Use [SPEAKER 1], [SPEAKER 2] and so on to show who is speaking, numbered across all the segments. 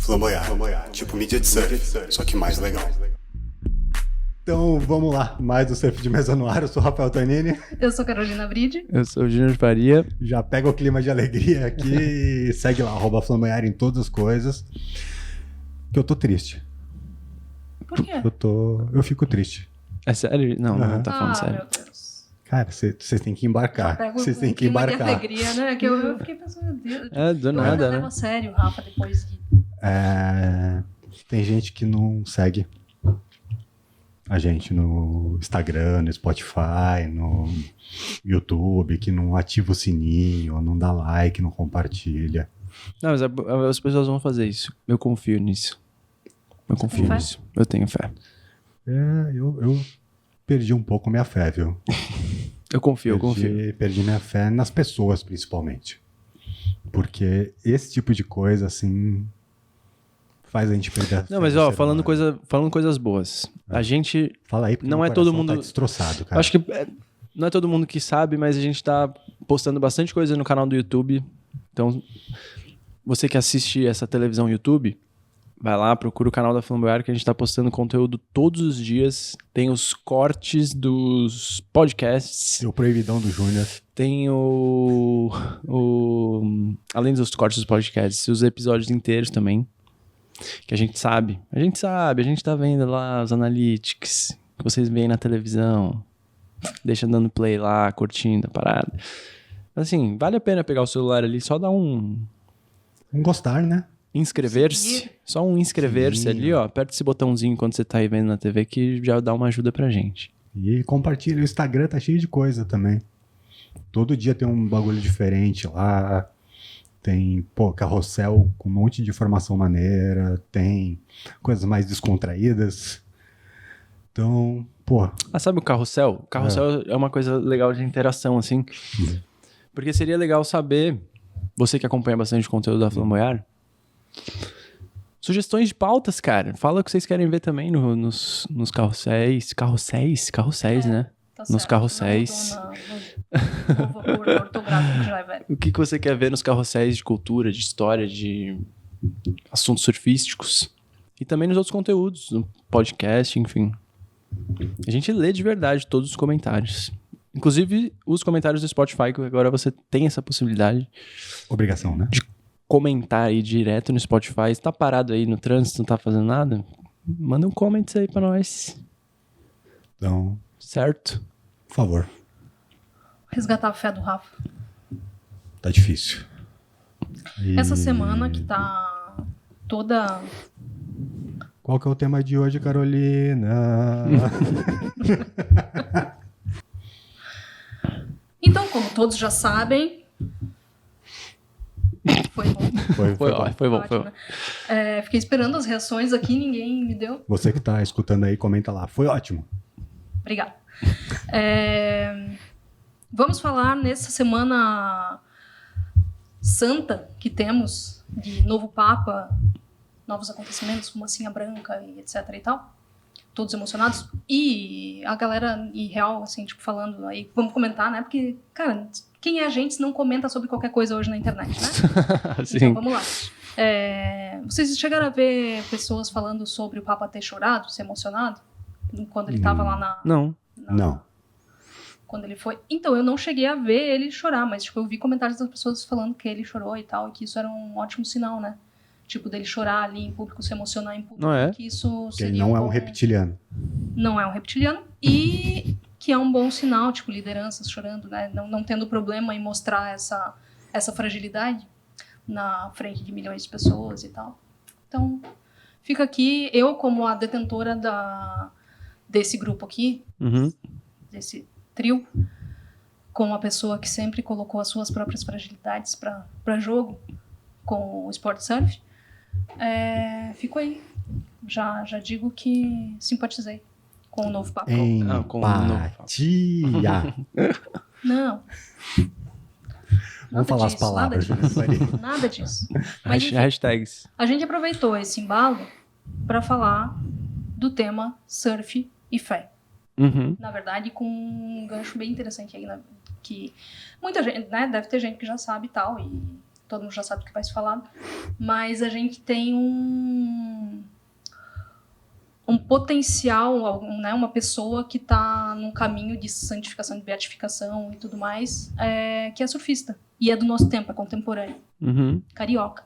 [SPEAKER 1] Flamboyant, tipo mídia de surf, só que mais legal.
[SPEAKER 2] Então vamos lá, mais do Surf de Mesa no ar. Eu sou o Rafael Tonini.
[SPEAKER 3] Eu sou Carolina Bride.
[SPEAKER 4] Eu sou o Júnior Faria.
[SPEAKER 2] Já pega o clima de alegria aqui e segue lá, @Flamboyant em todas as coisas. Que eu tô triste.
[SPEAKER 3] Por quê?
[SPEAKER 2] Eu fico triste.
[SPEAKER 4] É sério? Não, não tá falando sério.
[SPEAKER 3] Meu Deus.
[SPEAKER 2] Cara, vocês têm que embarcar. Vocês têm que embarcar.
[SPEAKER 3] De alegria, né? Que eu fiquei pensando, meu Deus.
[SPEAKER 4] Do nada,
[SPEAKER 3] eu
[SPEAKER 4] né?
[SPEAKER 3] leva a sério, Rafa, depois de...
[SPEAKER 2] Tem gente que não segue a gente no Instagram, no Spotify, no YouTube, que não ativa o sininho, não dá like, não compartilha.
[SPEAKER 4] Não, mas as pessoas vão fazer isso. Eu confio nisso. Eu confio
[SPEAKER 3] tem fé?
[SPEAKER 4] nisso. Eu tenho fé.
[SPEAKER 2] Eu perdi um pouco minha fé, viu?
[SPEAKER 4] Eu confio.
[SPEAKER 2] Perdi minha fé nas pessoas, principalmente. Porque esse tipo de coisa, assim, faz a gente perder a fé.
[SPEAKER 4] Não, mas
[SPEAKER 2] no
[SPEAKER 4] ó,
[SPEAKER 2] ser
[SPEAKER 4] falando
[SPEAKER 2] humano.
[SPEAKER 4] coisas boas. A gente...
[SPEAKER 2] Fala aí, porque
[SPEAKER 4] não
[SPEAKER 2] meu
[SPEAKER 4] é todo
[SPEAKER 2] coração
[SPEAKER 4] mundo...
[SPEAKER 2] tá destroçado, cara.
[SPEAKER 4] Acho que não é todo mundo que sabe, mas a gente tá postando bastante coisa no canal do YouTube. Então, você que assiste essa televisão YouTube, vai lá, procura o canal da Flamboyant, que a gente tá postando conteúdo todos os dias. Tem os cortes dos podcasts.
[SPEAKER 2] E o proibidão do Júnior.
[SPEAKER 4] Tem além dos cortes dos podcasts, os episódios inteiros também. Que a gente sabe. A gente tá vendo lá os analytics que vocês veem na televisão. Deixa dando play lá, curtindo a parada. Assim, vale a pena pegar o celular ali, só dar um
[SPEAKER 2] Gostar, né?
[SPEAKER 4] inscrever-se.
[SPEAKER 3] Seguir.
[SPEAKER 4] Só um inscrever-se ali, ó. Aperta esse botãozinho quando você tá aí vendo na TV que já dá uma ajuda pra gente.
[SPEAKER 2] E compartilha. O Instagram tá cheio de coisa também. Todo dia tem um bagulho diferente lá. Tem, carrossel com um monte de informação maneira. Tem coisas mais descontraídas. Então,
[SPEAKER 4] Sabe o carrossel? O carrossel é uma coisa legal de interação, assim. Porque seria legal saber, você que acompanha bastante conteúdo da Flamboyant, sugestões de pautas, cara. Fala o que vocês querem ver também nos carrosséis. Carrosséis, né?
[SPEAKER 3] Tá
[SPEAKER 4] Nos
[SPEAKER 3] certo.
[SPEAKER 4] carrosséis.
[SPEAKER 3] No vapor ortográfico que já é velho.
[SPEAKER 4] O que você quer ver nos carrosséis de cultura, de história, de assuntos surfísticos. E também nos outros conteúdos, no podcast, enfim. A gente lê de verdade todos os comentários. Inclusive os comentários do Spotify, que agora você tem essa possibilidade.
[SPEAKER 2] obrigação, né?
[SPEAKER 4] De comentar aí direto no Spotify. Se tá parado aí no trânsito, não tá fazendo nada, manda um comment aí pra nós.
[SPEAKER 2] Então,
[SPEAKER 4] Certo?
[SPEAKER 2] por favor.
[SPEAKER 3] Resgatar a fé do Rafa.
[SPEAKER 2] Tá difícil.
[SPEAKER 3] Essa semana que tá toda...
[SPEAKER 2] Qual que é o tema de hoje, Carolina?
[SPEAKER 3] Então, como todos já sabem... Foi bom.
[SPEAKER 4] Foi bom.
[SPEAKER 3] Ótimo, né? Fiquei esperando as reações aqui, ninguém me deu.
[SPEAKER 2] Você que tá escutando aí, comenta lá. Foi ótimo.
[SPEAKER 3] Obrigada. Vamos falar nessa semana santa que temos, de novo Papa, novos acontecimentos, fumacinha branca e etc e tal. Todos emocionados. E a galera irreal, assim, tipo, falando aí, vamos comentar, né? Porque, cara, quem é a gente se não comenta sobre qualquer coisa hoje na internet, né?
[SPEAKER 4] Sim.
[SPEAKER 3] Então, vamos lá. Vocês chegaram a ver pessoas falando sobre o Papa ter chorado, se emocionado? Quando ele tava lá na...
[SPEAKER 4] Não.
[SPEAKER 2] Não.
[SPEAKER 3] Quando ele foi... Então, eu não cheguei a ver ele chorar, mas, tipo, eu vi comentários das pessoas falando que ele chorou e tal, e que isso era um ótimo sinal, né? Tipo, dele chorar ali em público, se emocionar em público.
[SPEAKER 4] Não é?
[SPEAKER 3] Que isso
[SPEAKER 2] Que ele
[SPEAKER 3] seria
[SPEAKER 2] não é um
[SPEAKER 3] bom...
[SPEAKER 2] reptiliano.
[SPEAKER 3] Não é um reptiliano. E que é um bom sinal, tipo, lideranças chorando, né? Não tendo problema em mostrar essa fragilidade na frente de milhões de pessoas e tal. Então, fica aqui, eu como a detentora desse grupo aqui,
[SPEAKER 4] Uhum.
[SPEAKER 3] desse trio, como a pessoa que sempre colocou as suas próprias fragilidades para jogo com o Sport Surf, fico aí. Já digo que simpatizei com o novo Papa.
[SPEAKER 4] com o novo Papa.
[SPEAKER 2] Empatia.
[SPEAKER 3] Não.
[SPEAKER 2] Vamos falar as palavras.
[SPEAKER 3] Nada disso. Mas, enfim,
[SPEAKER 4] Hashtags.
[SPEAKER 3] a gente aproveitou esse embalo para falar do tema surf e fé.
[SPEAKER 4] Uhum.
[SPEAKER 3] Na verdade, com um gancho bem interessante aí, né? Que muita gente, né? Deve ter gente que já sabe e tal, e todo mundo já sabe o que vai se falar, mas a gente tem um potencial, né, uma pessoa que está num caminho de santificação, de beatificação e tudo mais, que é surfista. E é do nosso tempo, é contemporâneo.
[SPEAKER 4] Uhum.
[SPEAKER 3] Carioca,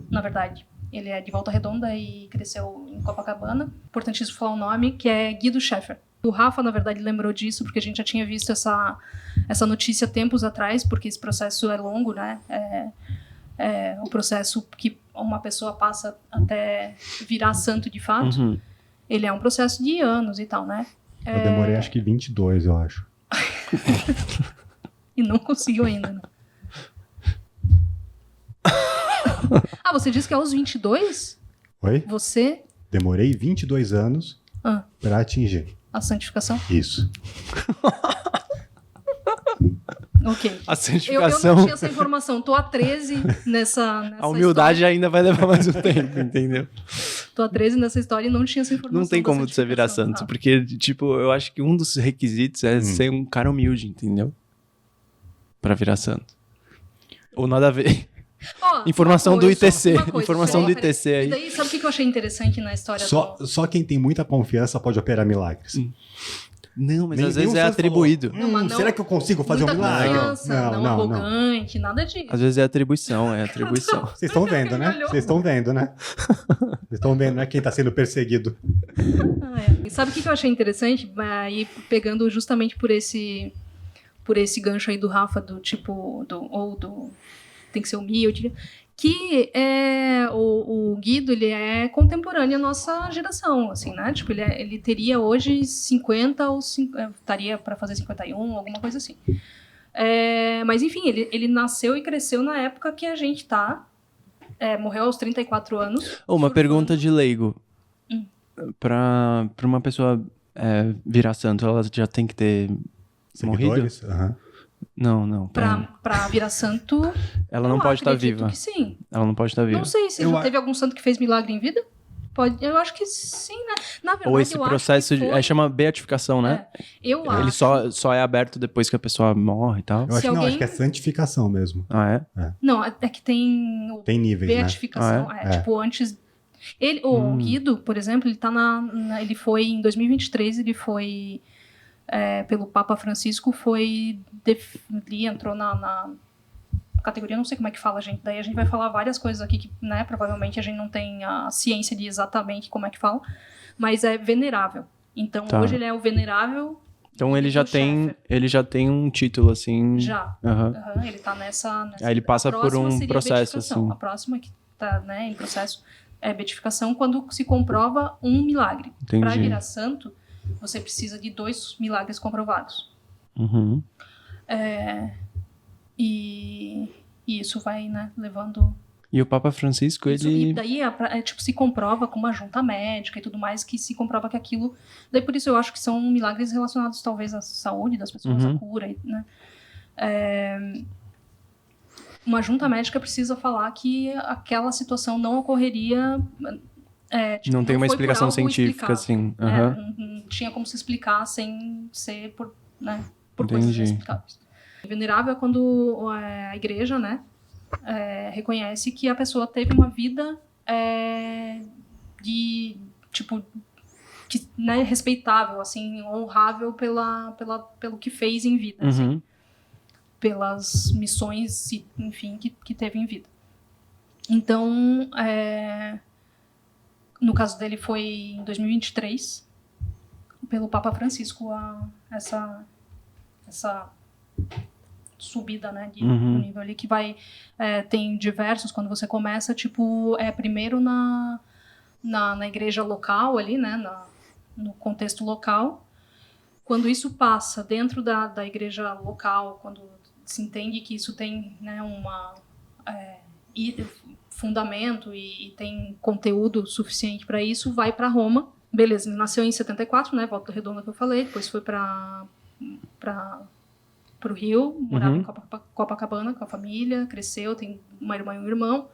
[SPEAKER 3] na verdade. Ele é de Volta Redonda e cresceu em Copacabana. Importantíssimo falar o nome, que é Guido Scheffer. O Rafa, na verdade, lembrou disso, porque a gente já tinha visto essa notícia tempos atrás, porque esse processo é longo, né? É o processo que uma pessoa passa até virar santo de fato.
[SPEAKER 4] Uhum.
[SPEAKER 3] Ele é um processo de anos e tal, né?
[SPEAKER 2] Eu demorei acho que 22, eu acho.
[SPEAKER 3] E não conseguiu ainda, né? Ah, você disse que é aos 22?
[SPEAKER 2] Oi?
[SPEAKER 3] Você...
[SPEAKER 2] Demorei 22 anos pra atingir.
[SPEAKER 3] A santificação?
[SPEAKER 2] Isso.
[SPEAKER 3] Ok.
[SPEAKER 4] A
[SPEAKER 3] Eu
[SPEAKER 4] santificação.
[SPEAKER 3] não tinha essa informação. Tô há 13 nessa
[SPEAKER 4] A humildade
[SPEAKER 3] história.
[SPEAKER 4] ainda vai levar mais um tempo, entendeu?
[SPEAKER 3] Tô há 13 nessa história e não tinha essa informação.
[SPEAKER 4] Não tem
[SPEAKER 3] da
[SPEAKER 4] como você virar
[SPEAKER 3] santificação.
[SPEAKER 4] santo, porque, tipo, eu acho que um dos requisitos é ser um cara humilde, entendeu? Pra virar santo. Ou nada a ver.
[SPEAKER 3] Ó,
[SPEAKER 4] Informação
[SPEAKER 3] uma
[SPEAKER 4] do
[SPEAKER 3] coisa,
[SPEAKER 4] ITC.
[SPEAKER 3] uma coisa,
[SPEAKER 4] Informação do
[SPEAKER 3] peraí.
[SPEAKER 4] ITC
[SPEAKER 3] E
[SPEAKER 4] aí.
[SPEAKER 3] daí, sabe o que eu achei interessante na história
[SPEAKER 2] Só quem tem muita confiança pode operar milagres.
[SPEAKER 4] Não, mas
[SPEAKER 2] Nem-
[SPEAKER 4] às
[SPEAKER 2] nem
[SPEAKER 4] vezes
[SPEAKER 2] o
[SPEAKER 4] é
[SPEAKER 2] santo
[SPEAKER 4] atribuído.
[SPEAKER 3] Não, mas não-
[SPEAKER 2] será que eu consigo fazer um
[SPEAKER 3] muita
[SPEAKER 2] milagre?
[SPEAKER 3] confiança, não arrogante, nada disso.
[SPEAKER 4] Às vezes é atribuição, é atribuição.
[SPEAKER 2] Vocês estão vendo, né?
[SPEAKER 3] Olhou.
[SPEAKER 2] Vocês estão vendo, né? Vocês estão vendo, né? Quem tá sendo perseguido.
[SPEAKER 3] E sabe o que eu achei interessante? Aí pegando justamente por esse gancho aí do Rafa, do tipo, tem que ser humilde, que o Guido, ele é contemporâneo à nossa geração, assim, né? Tipo, ele teria hoje 50 ou estaria para fazer 51, alguma coisa assim. Mas, enfim, ele nasceu e cresceu na época que a gente tá. Morreu aos 34 anos.
[SPEAKER 4] Uma
[SPEAKER 3] surfando.
[SPEAKER 4] pergunta de leigo. Pra uma pessoa virar santo, ela já tem que ter morrido?
[SPEAKER 2] Seguidores? Aham.
[SPEAKER 4] Não.
[SPEAKER 3] Pra virar santo,
[SPEAKER 4] Ela não
[SPEAKER 3] eu
[SPEAKER 4] pode estar
[SPEAKER 3] acredito
[SPEAKER 4] viva.
[SPEAKER 3] que sim.
[SPEAKER 4] Ela não pode estar viva.
[SPEAKER 3] Não sei se
[SPEAKER 2] Eu
[SPEAKER 3] já
[SPEAKER 2] a-
[SPEAKER 3] teve algum santo que fez milagre em vida. Pode, eu acho que sim, né? Na verdade,
[SPEAKER 4] Ou esse
[SPEAKER 3] eu
[SPEAKER 4] processo
[SPEAKER 3] acho que foi.
[SPEAKER 4] chama beatificação, né?
[SPEAKER 3] Eu
[SPEAKER 4] Ele
[SPEAKER 3] acho.
[SPEAKER 4] só é aberto depois que a pessoa morre e tal.
[SPEAKER 2] Eu acho,
[SPEAKER 3] Se
[SPEAKER 2] não,
[SPEAKER 3] alguém-
[SPEAKER 2] acho que é santificação mesmo.
[SPEAKER 4] Ah, é?
[SPEAKER 3] Não, é que tem o
[SPEAKER 2] Tem níveis,
[SPEAKER 3] beatificação.
[SPEAKER 4] Ah,
[SPEAKER 3] Tipo, antes. O Guido, por exemplo, ele tá ele foi em 2023, ele foi pelo Papa Francisco, ele entrou na categoria, não sei como é que fala, gente. Daí a gente vai falar várias coisas aqui que, né, provavelmente a gente não tem a ciência de exatamente como é que fala, mas é venerável. Então,
[SPEAKER 4] Tá.
[SPEAKER 3] hoje ele é o venerável.
[SPEAKER 4] Então ele já
[SPEAKER 3] Guido
[SPEAKER 4] tem um título, assim.
[SPEAKER 3] Já.
[SPEAKER 4] Aham.
[SPEAKER 3] Aham, ele tá nessa
[SPEAKER 4] Aí ele passa
[SPEAKER 3] a
[SPEAKER 4] por
[SPEAKER 3] próxima
[SPEAKER 4] um
[SPEAKER 3] seria
[SPEAKER 4] processo,
[SPEAKER 3] beatificação.
[SPEAKER 4] assim.
[SPEAKER 3] A próxima que tá, né, em processo é beatificação quando se comprova um milagre.
[SPEAKER 4] Entendi.
[SPEAKER 3] Para virar santo, você precisa de 2 milagres comprovados.
[SPEAKER 4] Uhum.
[SPEAKER 3] E isso vai, né, levando...
[SPEAKER 4] E o Papa Francisco,
[SPEAKER 3] Isso, e
[SPEAKER 4] ele...
[SPEAKER 3] daí tipo, se comprova com uma junta médica e tudo mais, que se comprova que aquilo... Daí por isso eu acho que são milagres relacionados talvez à saúde das pessoas, à cura, né? Uma junta médica precisa falar que aquela situação não ocorreria... tipo,
[SPEAKER 4] não tem uma
[SPEAKER 3] foi por
[SPEAKER 4] explicação
[SPEAKER 3] algo
[SPEAKER 4] científica,
[SPEAKER 3] explicado.
[SPEAKER 4] assim. Aham.
[SPEAKER 3] Não tinha como se explicar sem ser por coisas
[SPEAKER 4] Entendi.
[SPEAKER 3] inexplicáveis. Venerável é quando a igreja, né, reconhece que a pessoa teve uma vida de, tipo, né, respeitável, assim, honrável pelo que fez em vida, assim,
[SPEAKER 4] Uhum.
[SPEAKER 3] pelas missões, enfim, que teve em vida. Então, no caso dele foi em 2023, pelo Papa Francisco, essa subida, né, do nível ali, que vai, tem diversos, quando você começa, tipo, primeiro na igreja local ali, né, no contexto local. Quando isso passa dentro da igreja local, quando se entende que isso tem, né, fundamento e tem conteúdo suficiente para isso, vai para Roma. Beleza, ele nasceu em 74, né, Volta Redonda que eu falei, depois foi para o Rio, morava em Copacabana com a família, cresceu, tem uma irmã e um irmão.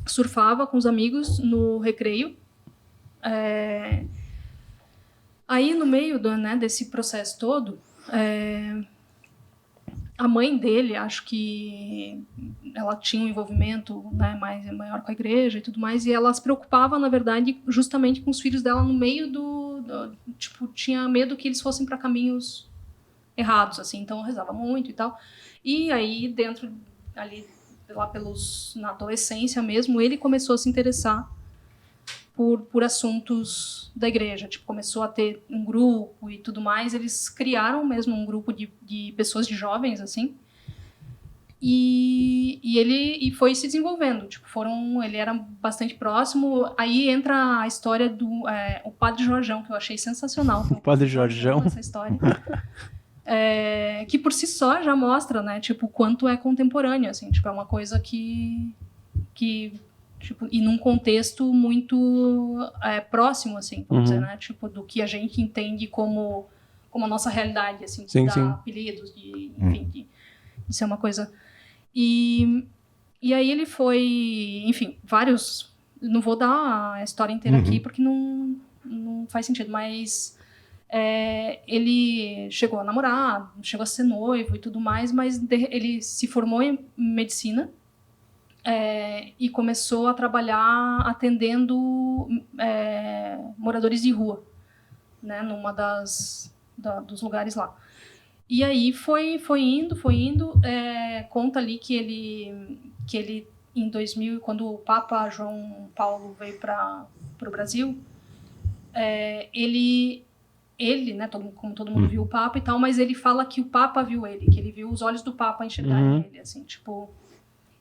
[SPEAKER 3] Surfava com os amigos no recreio. Aí, no meio desse processo todo, A mãe dele, acho que ela tinha um envolvimento, né, maior com a igreja e tudo mais, e ela se preocupava, na verdade, justamente com os filhos dela no meio tipo, tinha medo que eles fossem para caminhos errados, assim, então rezava muito e tal. E aí, ali, na adolescência mesmo, ele começou a se interessar por assuntos da igreja, tipo, começou a ter um grupo e tudo mais, eles criaram mesmo um grupo de pessoas, de jovens, assim, e ele foi se desenvolvendo, tipo, ele era bastante próximo, aí entra a história do o Padre Jorjão, que eu achei sensacional.
[SPEAKER 4] O Padre Jorjão?
[SPEAKER 3] Essa história. Que por si só já mostra, né, tipo, o quanto é contemporâneo, assim, tipo, é uma coisa que tipo, e num contexto muito próximo, assim, vamos dizer, né, tipo, do que a gente entende como a nossa realidade, assim, de dar apelidos, enfim, de ser uma coisa. E aí ele foi, enfim, não vou dar a história inteira aqui, porque não faz sentido, mas ele chegou a namorar, chegou a ser noivo e tudo mais, mas ele se formou em medicina, e começou a trabalhar atendendo moradores de rua, né, numa dos lugares lá. E aí foi indo, conta ali que ele em 2000, quando o Papa João Paulo veio para o Brasil, ele, né, como todo mundo viu o Papa e tal, mas ele fala que o Papa viu ele, que ele viu os olhos do Papa enxergarem ele, assim, tipo.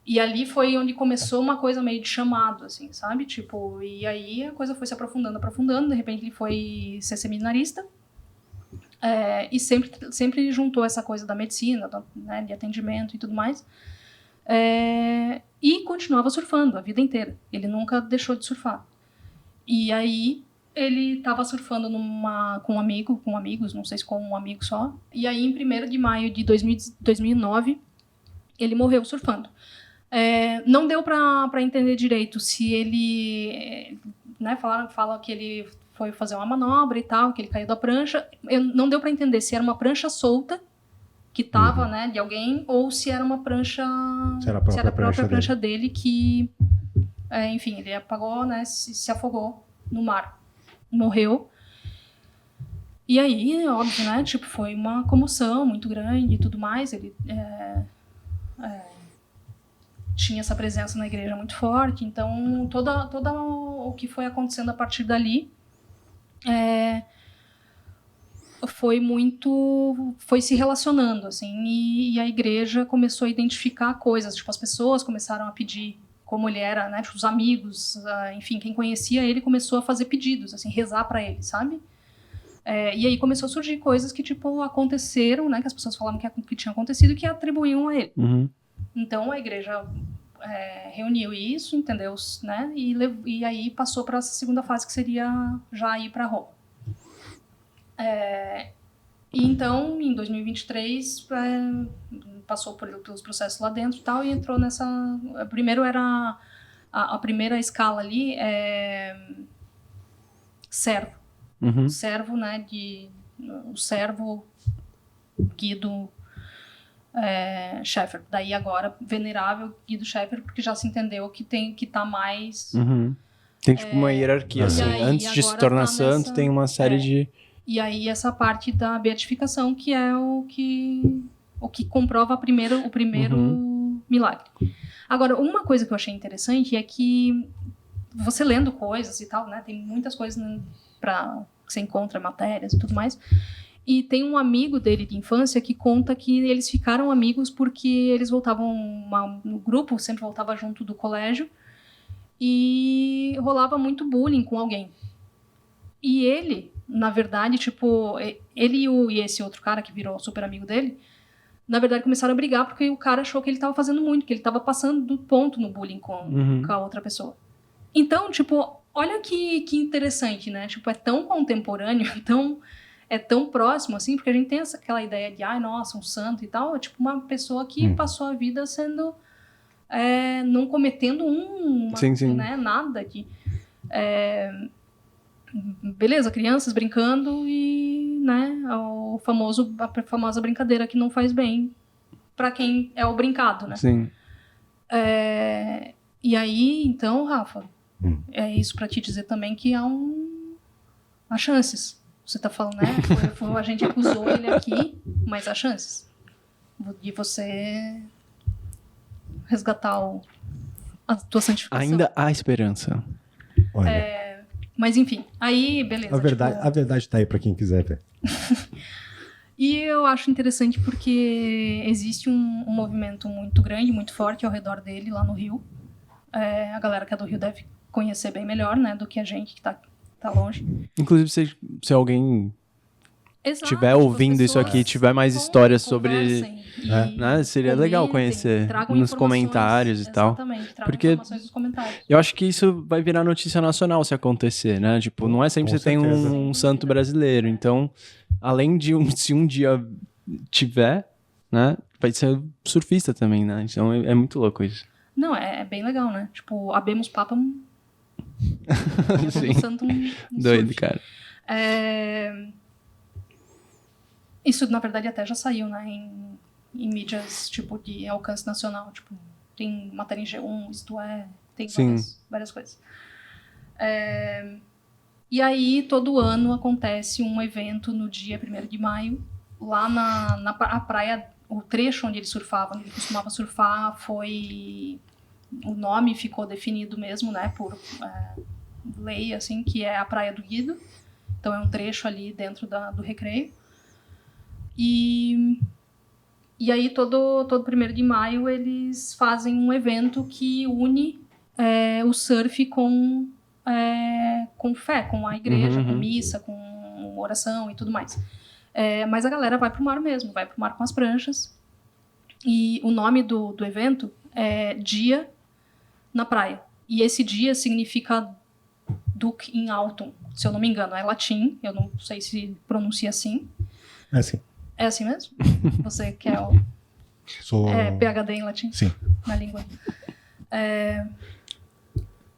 [SPEAKER 3] E ali foi onde começou uma coisa meio de chamado, assim, sabe? Tipo, e aí a coisa foi se aprofundando, de repente ele foi ser seminarista, e sempre juntou essa coisa da medicina, né, de atendimento e tudo mais, e continuava surfando a vida inteira. Ele nunca deixou de surfar. E aí ele estava surfando com amigos, não sei se com um amigo só, e aí em 1º de maio de 2009 ele morreu surfando. Não deu para entender direito se ele, né, fala que ele foi fazer uma manobra e tal, que ele caiu da prancha. Não deu para entender se era uma prancha solta que estava, né, de alguém, ou se era uma prancha,
[SPEAKER 2] se era a própria
[SPEAKER 3] prancha dele que, enfim, ele apagou, né, se afogou no mar, morreu. E aí, óbvio, né, tipo, foi uma comoção muito grande e tudo mais. Ele tinha essa presença na igreja muito forte, então toda o que foi acontecendo a partir dali foi se relacionando, assim, e a igreja começou a identificar coisas, tipo, as pessoas começaram a pedir como ele era, né, tipo, os amigos, enfim, quem conhecia ele começou a fazer pedidos, assim, rezar para ele, sabe? E aí começou a surgir coisas que, tipo, aconteceram, né, que as pessoas falavam que tinha acontecido e que atribuíam a ele. Então a igreja reuniu isso, entendeu, né, e aí passou para essa segunda fase, que seria já ir para Roma. E então, em 2023, passou pelos processos lá dentro e tal, e entrou nessa. Primeiro era a primeira escala ali, servo. Servo, né, o servo Guido Schaeffer. Daí agora, venerável Guido Schaeffer, porque já se entendeu que tá mais.
[SPEAKER 4] Tem tipo uma hierarquia, assim.
[SPEAKER 3] aí,
[SPEAKER 4] Antes de se tornar santo, tem uma série de.
[SPEAKER 3] E aí essa parte da beatificação, que é o que comprova o primeiro milagre. Agora, uma coisa que eu achei interessante é que você lendo coisas e tal, né, tem muitas coisas que você encontra, matérias e tudo mais, e tem um amigo dele de infância que conta que eles ficaram amigos porque eles voltavam no grupo, sempre voltava junto do colégio, e rolava muito bullying com alguém. E ele, na verdade, tipo, ele e esse outro cara que virou super amigo dele, na verdade começaram a brigar porque o cara achou que ele estava fazendo muito, que ele estava passando do ponto no bullying com a outra pessoa. Então, tipo, olha que interessante, né? Tipo, é tão contemporâneo, é tão próximo, assim, porque a gente tem aquela ideia de, nossa, um santo e tal, é tipo uma pessoa que passou a vida sendo, não cometendo né, nada de... beleza, crianças brincando e, né, a famosa brincadeira que não faz bem para quem é o brincado, né?
[SPEAKER 4] Sim.
[SPEAKER 3] E aí, então, Rafa, é isso para te dizer também que há chances. Você tá falando, né? A gente acusou ele aqui, mas há chances de você resgatar a tua santificação.
[SPEAKER 4] Ainda há esperança.
[SPEAKER 2] Olha,
[SPEAKER 3] Mas enfim, aí beleza.
[SPEAKER 2] a verdade tá aí pra quem quiser ver.
[SPEAKER 3] E eu acho interessante porque existe um movimento muito grande, muito forte ao redor dele lá no Rio. A galera que é do Rio deve conhecer bem melhor, né, do que a gente que tá longe.
[SPEAKER 4] Inclusive, se alguém
[SPEAKER 3] Exato,
[SPEAKER 4] estiver
[SPEAKER 3] tipo,
[SPEAKER 4] ouvindo
[SPEAKER 3] as
[SPEAKER 4] isso aqui,
[SPEAKER 3] pessoas
[SPEAKER 4] tiver mais histórias sobre...
[SPEAKER 3] conversem e
[SPEAKER 4] Né, seria legal
[SPEAKER 3] comentem,
[SPEAKER 4] conhecer
[SPEAKER 3] tragam
[SPEAKER 4] nos
[SPEAKER 3] informações.
[SPEAKER 4] comentários e tal.
[SPEAKER 3] Exatamente, tragam
[SPEAKER 4] Porque
[SPEAKER 3] informações nos comentários.
[SPEAKER 4] eu acho que isso vai virar notícia nacional se acontecer, né? Tipo, não é sempre
[SPEAKER 2] Com
[SPEAKER 4] você tem
[SPEAKER 2] certeza.
[SPEAKER 4] um santo brasileiro. Então, além de se um dia tiver, né? Vai ser surfista também, né? Então é muito louco isso.
[SPEAKER 3] Não, é bem legal, né? Tipo, habemos papa
[SPEAKER 4] Sim.
[SPEAKER 3] santo
[SPEAKER 4] Doido,
[SPEAKER 3] surf.
[SPEAKER 4] cara.
[SPEAKER 3] Isso, na verdade, até já saiu, né? Em mídias, tipo, de alcance nacional. Tipo, tem matéria em G1, isto é... Tem
[SPEAKER 4] Sim.
[SPEAKER 3] várias coisas. E aí, todo ano acontece um evento no dia 1º de maio, lá na praia, o trecho onde ele surfava, onde ele costumava surfar, foi... O nome ficou definido mesmo, né? Por lei, assim, que é a Praia do Guido. Então, é um trecho ali dentro do Recreio. E aí, todo 1º de maio, eles fazem um evento que une o surf com fé, com a igreja, com missa, com oração e tudo mais. Mas a galera vai pro mar mesmo, vai pro mar com as pranchas. E o nome do evento é Dia na Praia. E esse dia significa Duc in Autumn, se eu não me engano. É latim, eu não sei se pronuncia assim.
[SPEAKER 2] É assim.
[SPEAKER 3] É assim mesmo? Você que é
[SPEAKER 2] Sou...
[SPEAKER 3] PhD em latim?
[SPEAKER 2] Sim.
[SPEAKER 3] Na língua.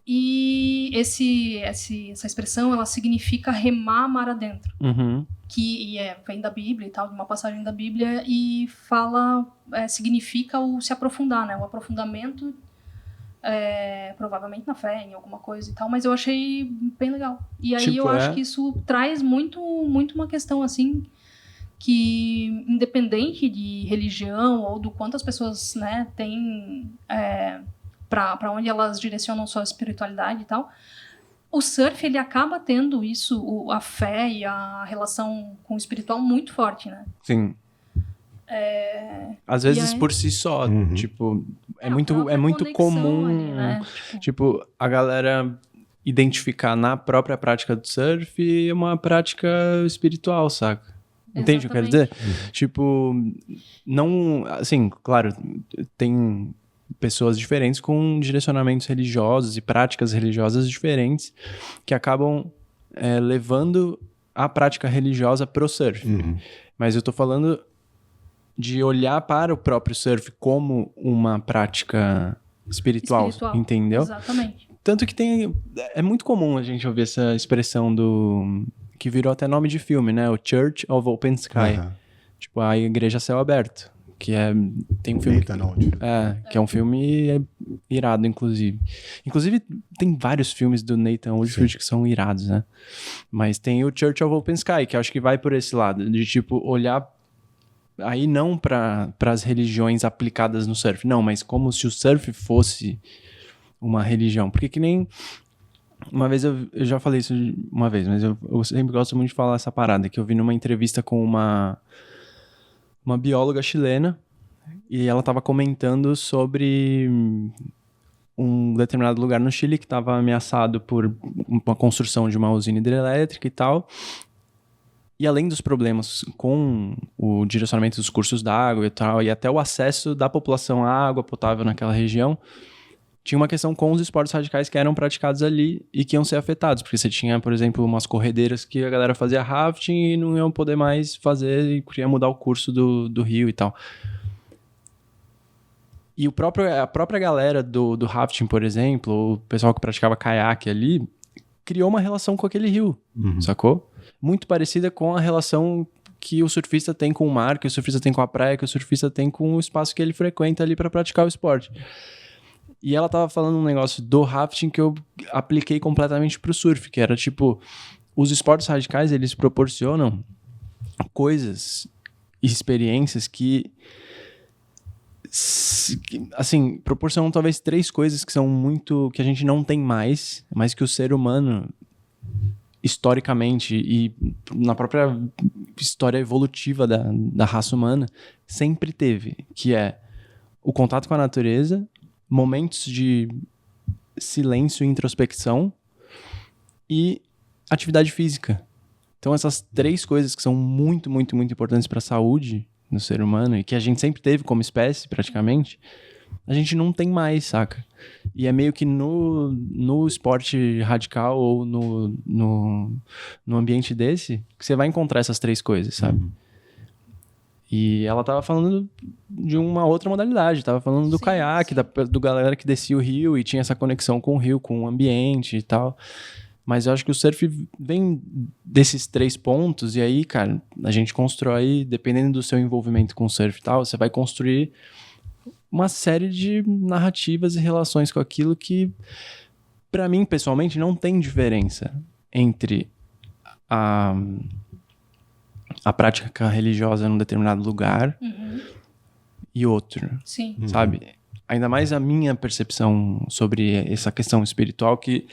[SPEAKER 3] E essa expressão, ela significa remar mar adentro.
[SPEAKER 4] Uhum.
[SPEAKER 3] Que vem da Bíblia e tal, de uma passagem da Bíblia, e significa o se aprofundar, né? O aprofundamento, provavelmente na fé, em alguma coisa e tal, mas eu achei bem legal. E aí eu acho que isso traz muito, muito uma questão, assim, que independente de religião ou do quanto as pessoas, né, têm para onde elas direcionam sua espiritualidade e tal, o surf, ele acaba tendo isso, a fé e a relação com o espiritual muito forte, né?
[SPEAKER 4] Sim. Às vezes
[SPEAKER 3] aí-
[SPEAKER 4] por si só, tipo, é
[SPEAKER 3] a
[SPEAKER 4] muito
[SPEAKER 3] própria conexão
[SPEAKER 4] comum,
[SPEAKER 3] ali, né?
[SPEAKER 4] tipo, a galera identificar na própria prática do surf uma prática espiritual, saca? Entende o que eu quero dizer? Tipo, não, assim, claro, tem pessoas diferentes com direcionamentos religiosos e práticas religiosas diferentes que acabam levando a prática religiosa pro surf. Mas eu tô falando de olhar para o próprio surf como uma prática espiritual. Entendeu?
[SPEAKER 3] Exatamente.
[SPEAKER 4] Tanto que é muito comum a gente ouvir essa expressão que virou até nome de filme, né? O Church of Open Sky. Tipo, a igreja a céu aberto. Que tem um filme...
[SPEAKER 2] Nathan Old.
[SPEAKER 4] Que é um filme irado, inclusive. Inclusive, tem vários filmes do Nathan Oldfield que são irados, né? Mas tem o Church of Open Sky, que eu acho que vai por esse lado. De, tipo, olhar... Aí não para as religiões aplicadas no surf. Não, mas como se o surf fosse uma religião. Porque que nem... Uma vez eu já falei isso uma vez, mas eu sempre gosto muito de falar essa parada, que eu vi numa entrevista com uma bióloga chilena, e ela estava comentando sobre um determinado lugar no Chile que estava ameaçado por uma construção de uma usina hidrelétrica e tal. E além dos problemas com o direcionamento dos cursos d'água e tal, e até o acesso da população à água potável naquela região, tinha uma questão com os esportes radicais que eram praticados ali e que iam ser afetados, porque você tinha, por exemplo, umas corredeiras que a galera fazia rafting e não iam poder mais fazer e queria mudar o curso do rio e tal. E a própria galera do rafting, por exemplo, o pessoal que praticava caiaque ali, criou uma relação com aquele rio, sacou? Muito parecida com a relação que o surfista tem com o mar, que o surfista tem com a praia, que o surfista tem com o espaço que ele frequenta ali para praticar o esporte. E ela tava falando um negócio do rafting que eu apliquei completamente pro surf, que era tipo, os esportes radicais, eles proporcionam coisas e experiências que assim, proporcionam talvez 3 coisas que são muito, que a gente não tem mais, mas que o ser humano, historicamente e na própria história evolutiva da raça humana, sempre teve, que é o contato com a natureza, momentos de silêncio e introspecção e atividade física. Então essas 3 coisas que são muito, muito, muito importantes para a saúde no ser humano e que a gente sempre teve como espécie, praticamente, a gente não tem mais, saca? E é meio que no esporte radical ou no ambiente desse que você vai encontrar essas 3 coisas, sabe? E ela tava falando de uma outra modalidade, tava falando do caiaque, do galera que descia o rio e tinha essa conexão com o rio, com o ambiente e tal. Mas eu acho que o surf vem desses 3 pontos, e aí, cara, a gente constrói, dependendo do seu envolvimento com o surf e tal, você vai construir uma série de narrativas e relações com aquilo que, pra mim, pessoalmente, não tem diferença entre a prática religiosa num determinado lugar e outro. Sim. Sabe? Ainda mais a minha percepção sobre essa questão espiritual que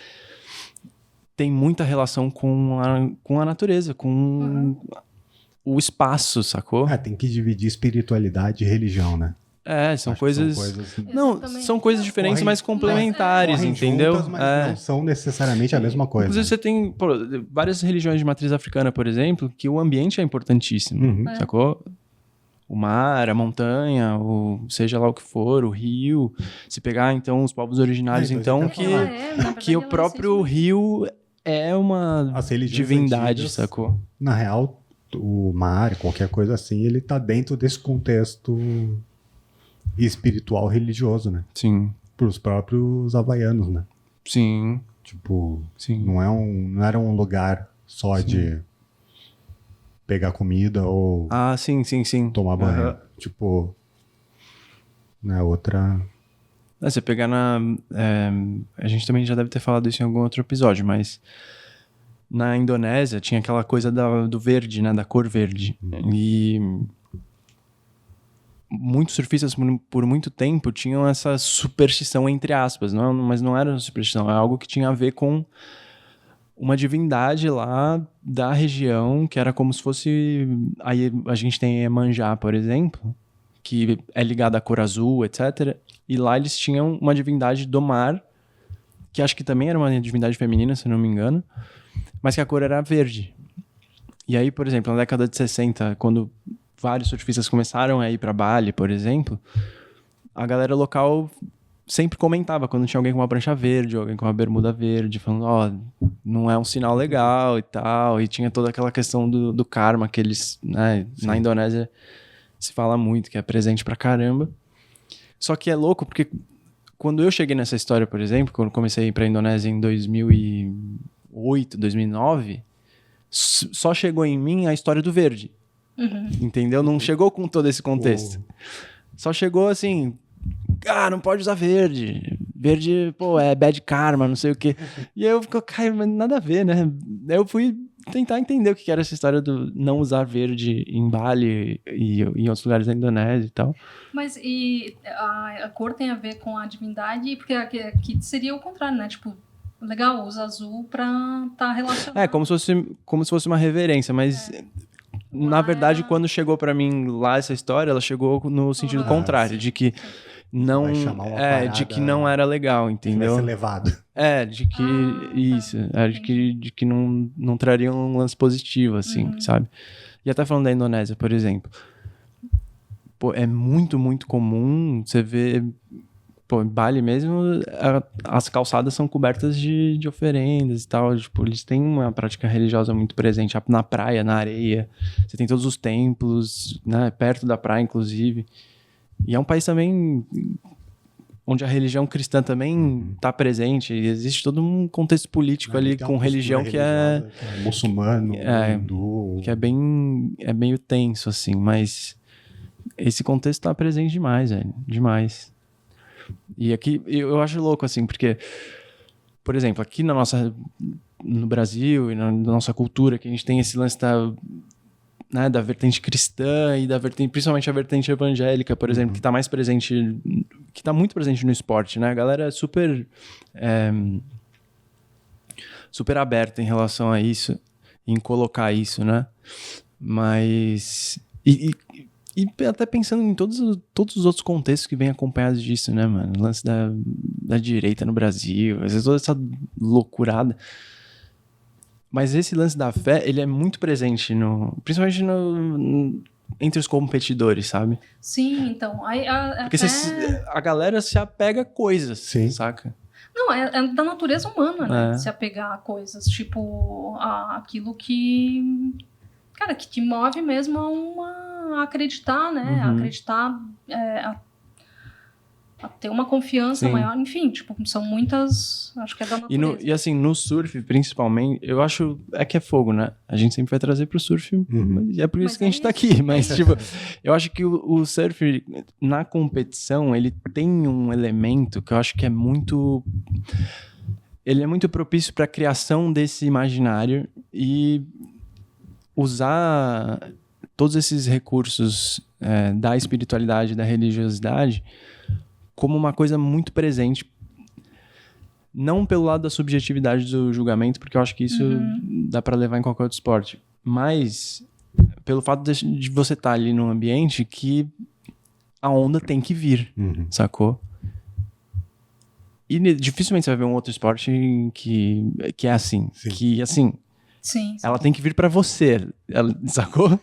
[SPEAKER 4] tem muita relação com a natureza, com o espaço, sacou?
[SPEAKER 2] Tem que dividir espiritualidade e religião, né?
[SPEAKER 4] São coisas... Não, são coisas diferentes, mas complementares, entendeu?
[SPEAKER 2] Juntas, mas não são necessariamente a mesma coisa.
[SPEAKER 4] Inclusive, você tem várias religiões de matriz africana, por exemplo, que o ambiente é importantíssimo, sacou? O mar, a montanha, seja lá o que for, o rio. Se pegar, então, os povos originários, que o próprio rio é uma divindade, antigas, sacou?
[SPEAKER 2] Na real, o mar, qualquer coisa assim, ele tá dentro desse contexto espiritual religioso, né?
[SPEAKER 4] Sim.
[SPEAKER 2] Pros próprios havaianos, né?
[SPEAKER 4] Sim.
[SPEAKER 2] Tipo, não era um lugar só de pegar comida ou
[SPEAKER 4] sim.
[SPEAKER 2] tomar banho. Tipo, né, outra...
[SPEAKER 4] Você pegar a gente também já deve ter falado isso em algum outro episódio, mas na Indonésia tinha aquela coisa do verde, né? Da cor verde. E muitos surfistas por muito tempo tinham essa superstição, entre aspas, mas não era uma superstição, é algo que tinha a ver com uma divindade lá da região, que era como se fosse... Aí a gente tem Iemanjá, por exemplo, que é ligada à cor azul, etc. E lá eles tinham uma divindade do mar, que acho que também era uma divindade feminina, se não me engano, mas que a cor era verde. E aí, por exemplo, na década de 60, quando vários surfistas começaram a ir para Bali, por exemplo, a galera local sempre comentava quando tinha alguém com uma prancha verde, alguém com uma bermuda verde, falando, não é um sinal legal e tal. E tinha toda aquela questão do karma que eles, né, na Indonésia se fala muito, que é presente pra caramba. Só que é louco porque quando eu cheguei nessa história, por exemplo, quando comecei a ir pra Indonésia em 2008, 2009, só chegou em mim a história do verde. Entendeu? Não chegou com todo esse contexto. Só chegou assim, não pode usar verde. Verde, é bad karma, não sei o quê. E aí eu fico, cara, mas nada a ver, né? Aí eu fui tentar entender o que era essa história do não usar verde em Bali e em outros lugares da Indonésia e tal.
[SPEAKER 3] Mas e a cor tem a ver com a divindade? Porque aqui seria o contrário, né? Tipo, legal, usa azul pra estar relacionado.
[SPEAKER 4] Como se fosse uma reverência, mas... Na verdade, quando chegou pra mim lá essa história, ela chegou no sentido contrário, de que não de que não era legal, entendeu?
[SPEAKER 2] Vai ser levado.
[SPEAKER 4] De que isso, de que não traria um lance positivo assim, sabe? E até falando da Indonésia, por exemplo. É muito, muito comum você ver, em Bali mesmo, as calçadas são cobertas de oferendas e tal. Tipo, eles têm uma prática religiosa muito presente na praia, na areia. Você tem todos os templos, né, perto da praia, inclusive. E é um país também onde a religião cristã também está presente, e existe todo um contexto político ali
[SPEAKER 2] Tem
[SPEAKER 4] com
[SPEAKER 2] uma
[SPEAKER 4] religião
[SPEAKER 2] postura
[SPEAKER 4] que é
[SPEAKER 2] religiosa, que é muçulmano, hindu.
[SPEAKER 4] que é meio tenso, assim, mas esse contexto tá presente demais, velho, demais. E aqui, eu acho louco, assim, porque, por exemplo, aqui no Brasil e na nossa cultura, que a gente tem esse lance da vertente cristã e da vertente, principalmente a vertente evangélica, por exemplo, que tá mais presente, que tá muito presente no esporte, né? A galera é super aberta em relação a isso, em colocar isso, né? Mas... E até pensando em todos os outros contextos que vêm acompanhados disso, né, mano? O lance da direita no Brasil, às vezes toda essa loucurada. Mas esse lance da fé, ele é muito presente, principalmente entre os competidores, sabe?
[SPEAKER 3] Sim, então.
[SPEAKER 4] Porque a galera se apega a coisas,
[SPEAKER 2] Sim.
[SPEAKER 4] saca?
[SPEAKER 3] Não, é da natureza humana, né?
[SPEAKER 4] É.
[SPEAKER 3] Se apegar a coisas, tipo, aquilo que... Cara, que te move mesmo a acreditar, né? A acreditar, a ter uma confiança
[SPEAKER 4] Sim.
[SPEAKER 3] maior. Enfim, tipo, são muitas... Acho que é da natureza.
[SPEAKER 4] E assim, no surf, principalmente, eu acho... É que é fogo, né? A gente sempre vai trazer pro surf, e é por isso
[SPEAKER 3] Mas
[SPEAKER 4] que a gente tá aqui. Mas, tipo, eu acho que o surf, na competição, ele tem um elemento que eu acho que é muito... Ele é muito propício pra criação desse imaginário e usar todos esses recursos da espiritualidade, da religiosidade, como uma coisa muito presente. Não pelo lado da subjetividade do julgamento, porque eu acho que isso dá pra levar em qualquer outro esporte, mas pelo fato de você estar ali num ambiente que a onda tem que vir, sacou? E dificilmente você vai ver um outro esporte que é assim.
[SPEAKER 2] Sim.
[SPEAKER 4] Que, assim,
[SPEAKER 3] Sim.
[SPEAKER 4] ela tem que vir pra você, sacou?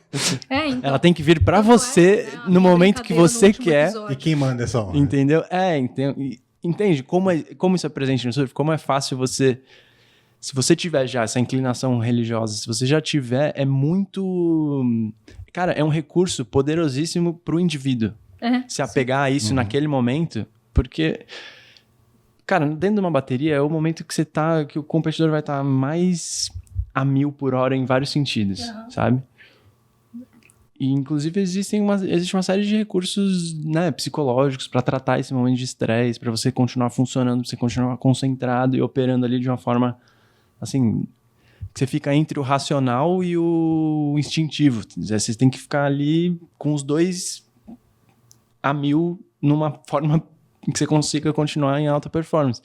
[SPEAKER 3] Então,
[SPEAKER 4] Ela tem que vir pra
[SPEAKER 3] tanto
[SPEAKER 4] você
[SPEAKER 3] né, a
[SPEAKER 4] no
[SPEAKER 3] minha
[SPEAKER 4] momento que
[SPEAKER 3] brincadeira no
[SPEAKER 4] você
[SPEAKER 3] último
[SPEAKER 4] quer.
[SPEAKER 3] episódio.
[SPEAKER 2] E quem manda essa honra?
[SPEAKER 4] Entendeu? Entende como isso é presente no surf? Como é fácil você... Se você tiver já essa inclinação religiosa, se você já tiver, é muito... Cara, é um recurso poderosíssimo pro indivíduo. Se apegar a isso naquele momento, porque... Cara, dentro de uma bateria é o momento que o competidor vai estar mais a 1000 por hora em vários sentidos, sabe? E, inclusive, existe uma série de recursos, né, psicológicos para tratar esse momento de estresse, para você continuar funcionando, pra você continuar concentrado e operando ali de uma forma, assim, que você fica entre o racional e o instintivo. Você tem que ficar ali com os dois a 1000 numa forma que você consiga continuar em alta performance.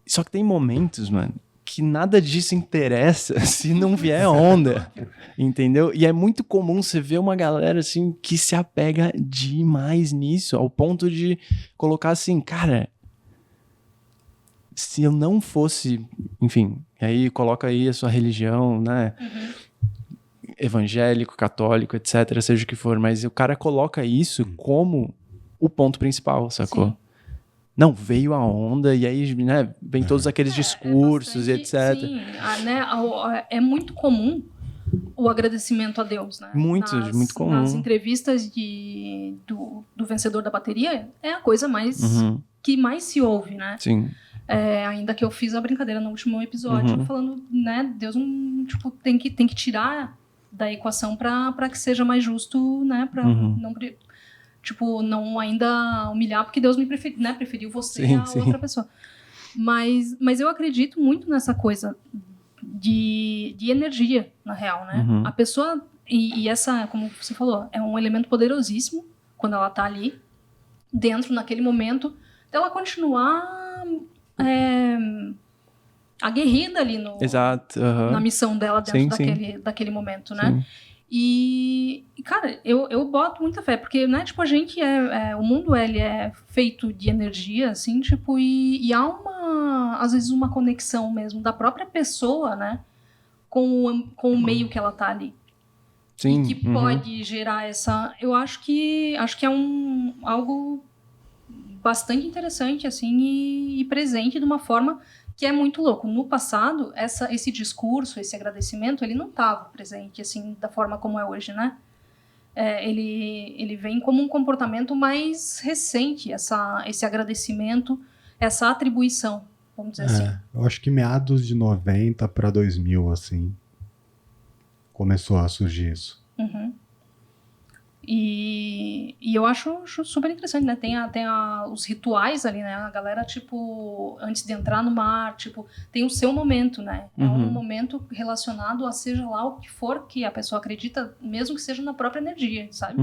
[SPEAKER 4] Só que tem momentos, mano, que nada disso interessa se não vier onda, entendeu? E é muito comum você ver uma galera, assim, que se apega demais nisso, ao ponto de colocar assim, cara, se eu não fosse, enfim, aí coloca aí a sua religião, né, evangélico, católico, etc., seja o que for, mas o cara coloca isso como o ponto principal, sacou?
[SPEAKER 3] Sim.
[SPEAKER 4] Não, veio a onda e aí, né, vem todos aqueles discursos e etc.
[SPEAKER 3] Sim, né, é muito comum o agradecimento a Deus, né?
[SPEAKER 4] Muito comum.
[SPEAKER 3] Nas entrevistas do vencedor da bateria, é a coisa mais que mais se ouve, né?
[SPEAKER 4] Sim.
[SPEAKER 3] Ainda que eu fiz a brincadeira no último episódio, falando, né, Deus tipo, tem que tirar da equação para que seja mais justo, né, para não... Tipo, não ainda humilhar, porque Deus me preferiu você a outra pessoa. Mas eu acredito muito nessa coisa de energia, na real, né? A pessoa, e essa, como você falou, é um elemento poderosíssimo quando ela tá ali, dentro, naquele momento, dela continuar aguerrida ali
[SPEAKER 4] Exato,
[SPEAKER 3] na missão dela dentro daquele momento, né? Sim. E, cara, eu boto muita fé, porque, né, tipo, a gente o mundo, ele é feito de energia, assim, tipo, e há às vezes uma conexão mesmo da própria pessoa, né, com o meio que ela tá ali.
[SPEAKER 4] Sim.
[SPEAKER 3] E que pode gerar essa... Eu acho que é algo bastante interessante, assim, e presente de uma forma que é muito louco. No passado, esse discurso, esse agradecimento, ele não estava presente, assim, da forma como é hoje, né? ele vem como um comportamento mais recente, esse agradecimento, essa atribuição, vamos dizer assim.
[SPEAKER 2] Eu acho que meados de 90 para 2000, assim, começou a surgir isso.
[SPEAKER 3] Uhum. E eu acho super interessante, né? Tem os rituais ali, né? A galera, tipo, antes de entrar no mar, tipo, tem o seu momento, né? É um momento relacionado a seja lá o que for que a pessoa acredita, mesmo que seja na própria energia, sabe?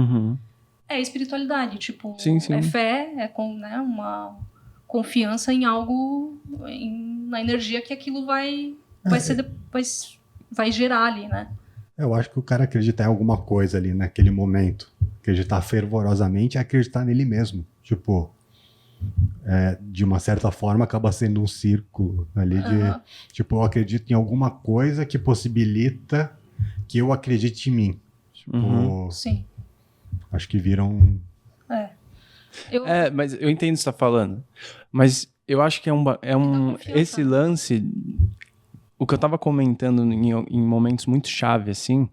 [SPEAKER 3] É espiritualidade, tipo,
[SPEAKER 4] Sim, sim.
[SPEAKER 3] é fé, né, uma confiança em algo, na energia que aquilo vai gerar ali, né?
[SPEAKER 2] Eu acho que o cara acreditar em alguma coisa ali naquele momento, acreditar fervorosamente, é acreditar nele mesmo. Tipo, de uma certa forma acaba sendo um círculo ali de, tipo, eu acredito em alguma coisa que possibilita que eu acredite em mim. Tipo,
[SPEAKER 3] Sim.
[SPEAKER 2] acho que viram...
[SPEAKER 4] Mas eu entendo o que você tá falando. Mas eu acho que esse lance... O que eu tava comentando em momentos muito chave, assim,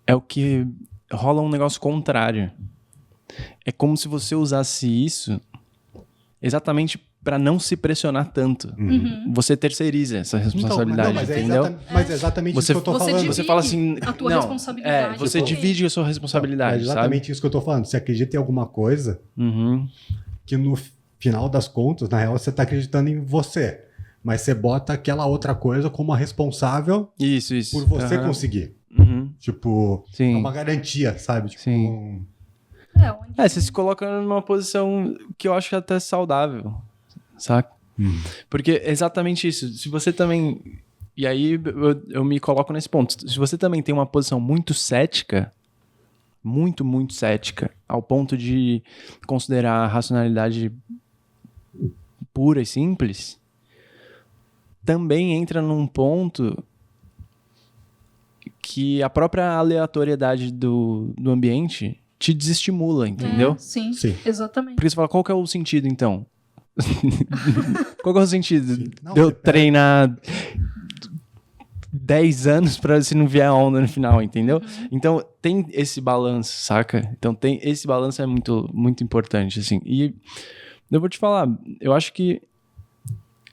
[SPEAKER 4] é o que rola um negócio contrário. É como se você usasse isso exatamente para não se pressionar tanto. Você terceiriza essa responsabilidade,
[SPEAKER 2] mas
[SPEAKER 4] entendeu?
[SPEAKER 2] Mas é exatamente isso que eu tô falando.
[SPEAKER 4] Você fala assim...
[SPEAKER 3] a tua responsabilidade.
[SPEAKER 4] Você divide a sua responsabilidade,
[SPEAKER 2] É exatamente isso que eu tô falando. Você acredita em alguma coisa que no final das contas, na real, você tá acreditando em você. Mas você bota aquela outra coisa como a responsável
[SPEAKER 4] isso.
[SPEAKER 2] por você conseguir. Tipo,
[SPEAKER 4] Sim.
[SPEAKER 2] é uma garantia, sabe? Tipo,
[SPEAKER 4] Sim. Você se coloca numa posição que eu acho até saudável, saca? Porque é exatamente isso. Se você também... E aí eu me coloco nesse ponto. Se você também tem uma posição muito cética, muito, muito cética, ao ponto de considerar a racionalidade pura e simples, também entra num ponto que a própria aleatoriedade do ambiente te desestimula, entendeu?
[SPEAKER 3] Sim, exatamente.
[SPEAKER 4] Porque você fala, qual que é o sentido, então? Qual que é o sentido
[SPEAKER 2] Não,
[SPEAKER 4] de eu treinar 10 anos pra se não vier a onda no final, entendeu? Então, tem esse balanço, saca? Então, esse balanço é muito, muito importante, assim. E eu vou te falar, eu acho que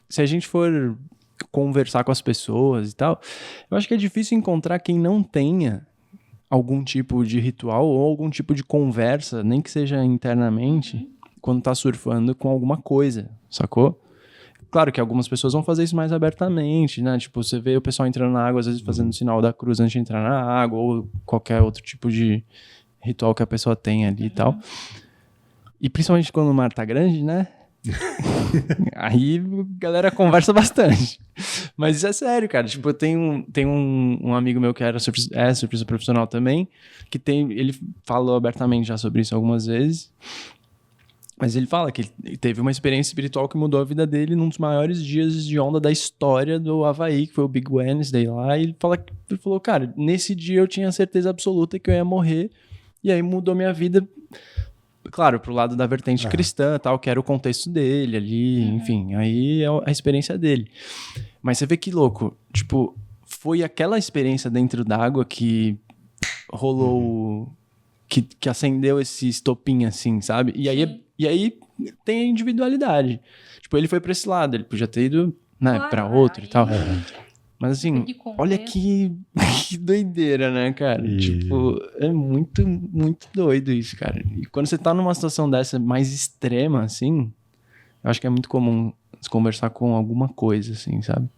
[SPEAKER 4] se a gente for conversar com as pessoas e tal, eu acho que é difícil encontrar quem não tenha algum tipo de ritual ou algum tipo de conversa, nem que seja internamente, quando tá surfando com alguma coisa, sacou? Claro que algumas pessoas vão fazer isso mais abertamente, né? Tipo, você vê o pessoal entrando na água, às vezes fazendo o sinal da cruz antes de entrar na água, ou qualquer outro tipo de ritual que a pessoa tem ali e tal. E principalmente quando o mar tá grande, né? Aí a galera conversa bastante. Mas isso é sério, cara. Tipo, tem um amigo meu que é surfista profissional também, que ele falou abertamente já sobre isso algumas vezes. Mas ele fala que ele teve uma experiência espiritual que mudou a vida dele num dos maiores dias de onda da história do Havaí, que foi o Big Wednesday lá. E ele falou, cara, nesse dia eu tinha certeza absoluta que eu ia morrer. E aí mudou minha vida, claro, pro lado da vertente cristã, tal, que era o contexto dele ali, enfim. Aí é a experiência dele. Mas você vê que louco, tipo, foi aquela experiência dentro d'água que rolou, que acendeu esse estopim, assim, sabe? E aí tem a individualidade. Tipo, ele foi pra esse lado, ele podia ter ido, né,
[SPEAKER 3] Claro,
[SPEAKER 4] pra outro
[SPEAKER 3] aí-
[SPEAKER 4] e tal. Mas assim,
[SPEAKER 3] de contexto.
[SPEAKER 4] olha que doideira, né, cara?
[SPEAKER 2] E-
[SPEAKER 4] Tipo, é muito, muito doido isso, cara. E quando você tá numa situação dessa mais extrema, assim, eu acho que é muito comum se conversar com alguma coisa, assim, sabe?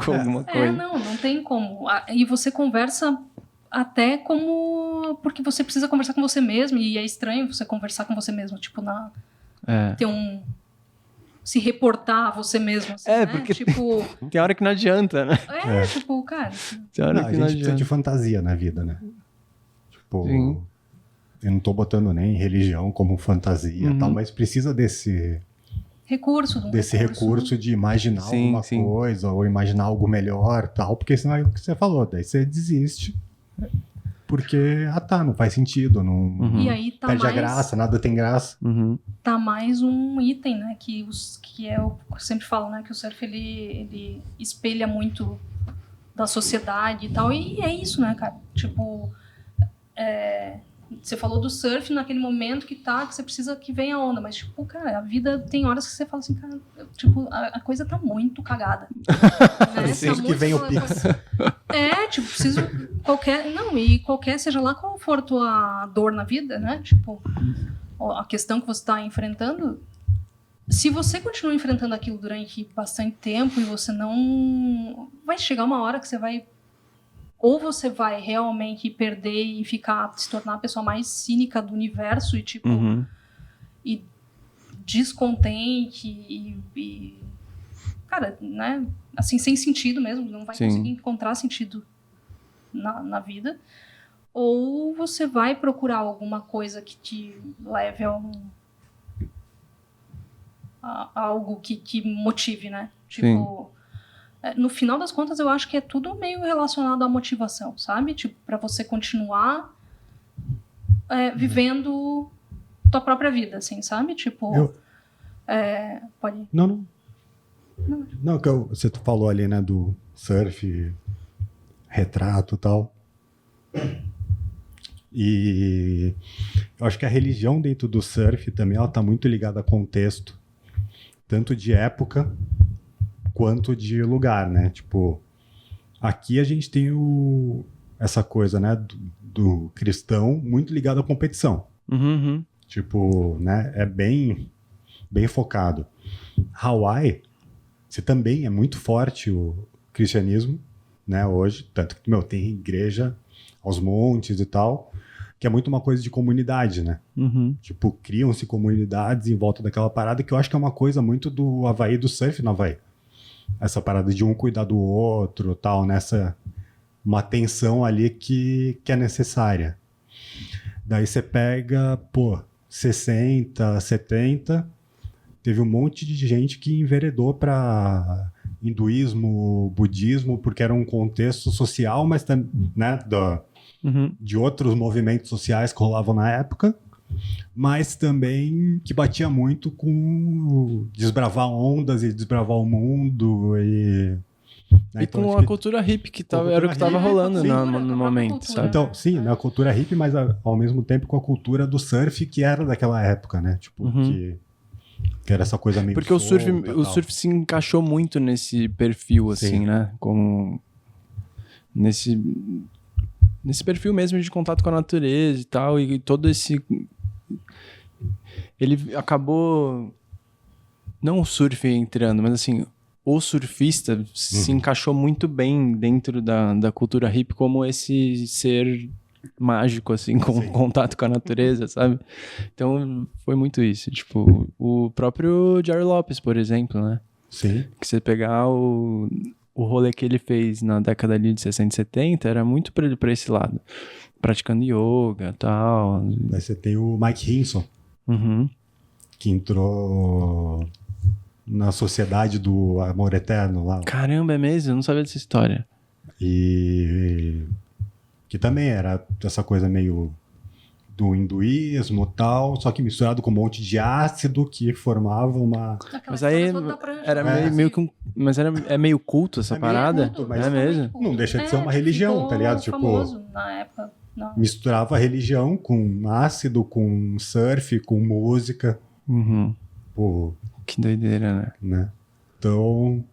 [SPEAKER 4] Com alguma coisa.
[SPEAKER 3] Não tem como. E você conversa até como... Porque você precisa conversar com você mesmo, e é estranho você conversar com você mesmo, tipo, ter um... Se reportar a você mesmo, assim, né?
[SPEAKER 4] Porque
[SPEAKER 3] Tipo...
[SPEAKER 4] tem hora que não adianta, né?
[SPEAKER 3] tipo, cara...
[SPEAKER 4] Tem hora
[SPEAKER 2] Não, a
[SPEAKER 4] que
[SPEAKER 2] gente
[SPEAKER 4] não
[SPEAKER 2] precisa
[SPEAKER 4] adianta.
[SPEAKER 2] de fantasia na vida, né? Tipo,
[SPEAKER 4] Sim.
[SPEAKER 2] eu não tô botando nem religião como fantasia e tal, mas precisa desse recurso de imaginar
[SPEAKER 4] Sim,
[SPEAKER 2] alguma
[SPEAKER 4] sim.
[SPEAKER 2] coisa ou imaginar algo melhor tal, porque senão é o que você falou, daí você desiste. Porque, não faz sentido, não
[SPEAKER 3] E aí tá
[SPEAKER 2] perde
[SPEAKER 3] mais...
[SPEAKER 2] a graça, nada tem graça.
[SPEAKER 3] Tá mais um item, né? Que eu sempre falo, né? Que o surf, ele espelha muito da sociedade e tal. E é isso, né, cara? Tipo, Você falou do surf naquele momento que você precisa que venha a onda, mas, tipo, cara, a vida tem horas que você fala assim, cara, tipo, a coisa tá muito cagada. Né?
[SPEAKER 2] Preciso que venha o Pix.
[SPEAKER 3] Tipo, preciso seja lá qual for tua dor na vida, né? Tipo, a questão que você tá enfrentando, se você continua enfrentando aquilo durante bastante tempo e você não... Vai chegar uma hora que você vai... Ou você vai realmente perder e se tornar a pessoa mais cínica do universo e, tipo, e descontente e cara, né? Assim, sem sentido mesmo, não vai conseguir encontrar sentido na vida. Ou você vai procurar alguma coisa que te leve a algo que te motive, né? Tipo... No final das contas, eu acho que é tudo meio relacionado à motivação, sabe? Tipo, pra você continuar vivendo tua própria vida, assim, sabe? Tipo... pode...
[SPEAKER 2] Não, você falou ali, né, do surf, retrato e tal. E eu acho que a religião dentro do surf também, ela tá muito ligada a contexto, tanto de época quanto de lugar, né? Tipo, aqui a gente tem essa coisa, né, do cristão muito ligado à competição. Tipo, né, é bem focado. Hawaii, você também é muito forte o cristianismo, né, hoje, tanto que, tem igreja aos montes e tal, que é muito uma coisa de comunidade, né? Tipo, criam-se comunidades em volta daquela parada, que eu acho que é uma coisa muito do Havaí, do surf no Havaí. Essa parada de um cuidar do outro, tal, nessa uma tensão ali que é necessária. Daí você pega, 60, 70, teve um monte de gente que enveredou para hinduísmo, budismo, porque era um contexto social, mas também, né, de outros movimentos sociais que rolavam na época, mas também que batia muito com desbravar ondas e desbravar o mundo e... Né,
[SPEAKER 4] e
[SPEAKER 2] então,
[SPEAKER 4] com a cultura hippie, que era o que estava rolando no momento, sabe?
[SPEAKER 2] Então, sim, na cultura hippie, mas ao mesmo tempo com a cultura do surf, que era daquela época, né? Tipo, que era essa coisa meio
[SPEAKER 4] porque o surf se encaixou muito nesse perfil, assim, né? Como nesse perfil mesmo de contato com a natureza e tal, e todo esse... Ele acabou... Não o surf entrando, mas assim... O surfista se encaixou muito bem dentro da cultura hippie como esse ser mágico, assim, com contato com a natureza, sabe? Então, foi muito isso. Tipo, o próprio Jerry Lopes, por exemplo, né?
[SPEAKER 2] Sim.
[SPEAKER 4] Que você pegar o rolê que ele fez na década ali de 60 e 70, era muito pra esse lado. Praticando yoga e tal.
[SPEAKER 2] Aí você tem o Mike Hinson, que entrou... na Sociedade do Amor Eterno lá.
[SPEAKER 4] Caramba, é mesmo? Eu não sabia dessa história.
[SPEAKER 2] E que também era essa coisa meio do hinduísmo e tal, só que misturado com um monte de ácido que formava uma...
[SPEAKER 4] Mas aí era meio que mas é meio culto essa parada?
[SPEAKER 2] Culto, mas
[SPEAKER 4] é mesmo?
[SPEAKER 2] Não deixa de ser uma religião, tá ligado? Tipo,
[SPEAKER 3] famoso na época. Não.
[SPEAKER 2] Misturava a religião com ácido, com surf, com música. Pô,
[SPEAKER 4] que doideira,
[SPEAKER 2] né? Então,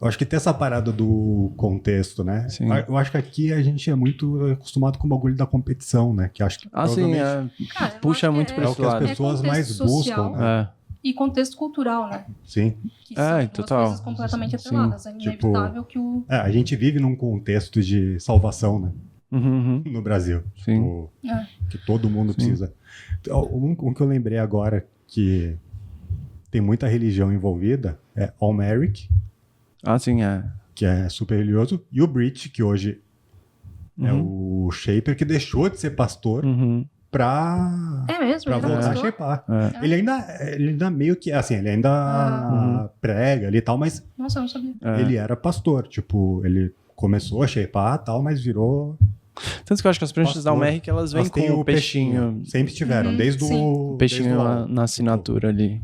[SPEAKER 2] eu acho que tem essa parada do contexto, né?
[SPEAKER 4] Sim.
[SPEAKER 2] Eu acho que aqui a gente é muito acostumado com o bagulho da competição, né? Que acho que
[SPEAKER 3] Cara,
[SPEAKER 4] puxa muito
[SPEAKER 3] é
[SPEAKER 4] pra
[SPEAKER 2] é o
[SPEAKER 4] esse
[SPEAKER 2] que as
[SPEAKER 4] lado.
[SPEAKER 2] pessoas
[SPEAKER 3] contexto
[SPEAKER 2] mais
[SPEAKER 3] social
[SPEAKER 2] buscam, né?
[SPEAKER 3] e contexto cultural, né?
[SPEAKER 2] Sim.
[SPEAKER 3] Que são duas
[SPEAKER 4] total.
[SPEAKER 3] coisas completamente atreladas. É inevitável que o...
[SPEAKER 2] a gente vive num contexto de salvação, né? No Brasil.
[SPEAKER 4] Sim.
[SPEAKER 2] Tipo, que todo mundo precisa. Então, um que eu lembrei agora que tem muita religião envolvida é Almeric,
[SPEAKER 4] Sim, é.
[SPEAKER 2] que é super religioso, e o Brit, que hoje é o shaper, que deixou de ser pastor pra voltar a shapear. Ele ainda meio que, assim, ele ainda prega ali e tal, mas
[SPEAKER 3] Nossa, eu não sabia.
[SPEAKER 2] ele era pastor, tipo, ele começou a shapear e tal, mas virou...
[SPEAKER 4] Tanto que eu acho que as pranchas da Almeric, elas vêm com o peixinho.
[SPEAKER 2] Sempre tiveram, desde o...
[SPEAKER 4] Peixinho
[SPEAKER 2] desde
[SPEAKER 4] na assinatura ali.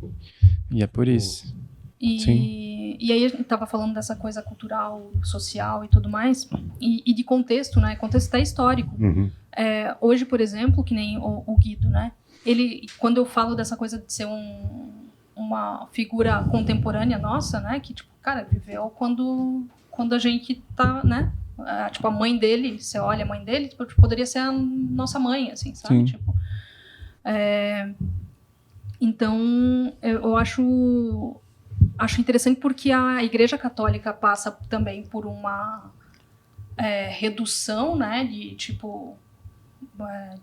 [SPEAKER 4] E é por isso.
[SPEAKER 3] E aí a gente tava falando dessa coisa cultural, social e tudo mais, e de contexto, né? Contexto até histórico. Hoje, por exemplo, que nem o Guido, né? Ele, quando eu falo dessa coisa de ser uma figura contemporânea nossa, né? Que, tipo, cara, viveu quando a gente tá, né? Tipo, a mãe dele, você olha a mãe dele, tipo, poderia ser a nossa mãe, assim, sabe?
[SPEAKER 4] Sim.
[SPEAKER 3] Tipo, então, eu acho interessante porque a Igreja Católica passa também por uma redução, né? De, tipo,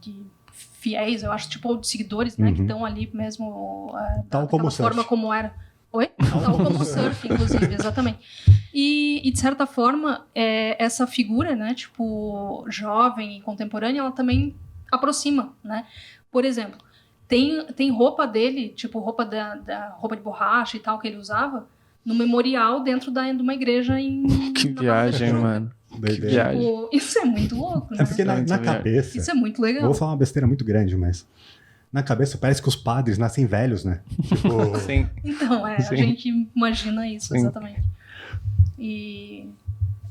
[SPEAKER 3] de fiéis, eu acho, tipo, de seguidores, né? Que estão ali mesmo
[SPEAKER 2] Tal como o
[SPEAKER 3] daquela forma
[SPEAKER 2] surf.
[SPEAKER 3] como era. Oi? Tal como o surf, inclusive, exatamente. E, de certa forma, essa figura, né, tipo, jovem e contemporânea, ela também aproxima, né? Por exemplo, tem roupa dele, tipo, roupa roupa de borracha e tal, que ele usava, no memorial dentro de uma igreja em...
[SPEAKER 4] Que
[SPEAKER 3] na Barra da
[SPEAKER 4] viagem,
[SPEAKER 3] Tijuca.
[SPEAKER 4] mano. Que
[SPEAKER 2] Doideira.
[SPEAKER 4] viagem.
[SPEAKER 3] Tipo, isso é muito louco, né?
[SPEAKER 2] É porque na
[SPEAKER 4] Essa
[SPEAKER 2] cabeça.
[SPEAKER 3] Isso é muito
[SPEAKER 2] Eu
[SPEAKER 3] legal.
[SPEAKER 2] vou falar uma besteira muito grande, mas. Na cabeça parece que os padres nascem velhos, né? Tipo.
[SPEAKER 4] Sim.
[SPEAKER 3] Então, a
[SPEAKER 4] Sim.
[SPEAKER 3] gente imagina isso,
[SPEAKER 4] Sim.
[SPEAKER 3] exatamente.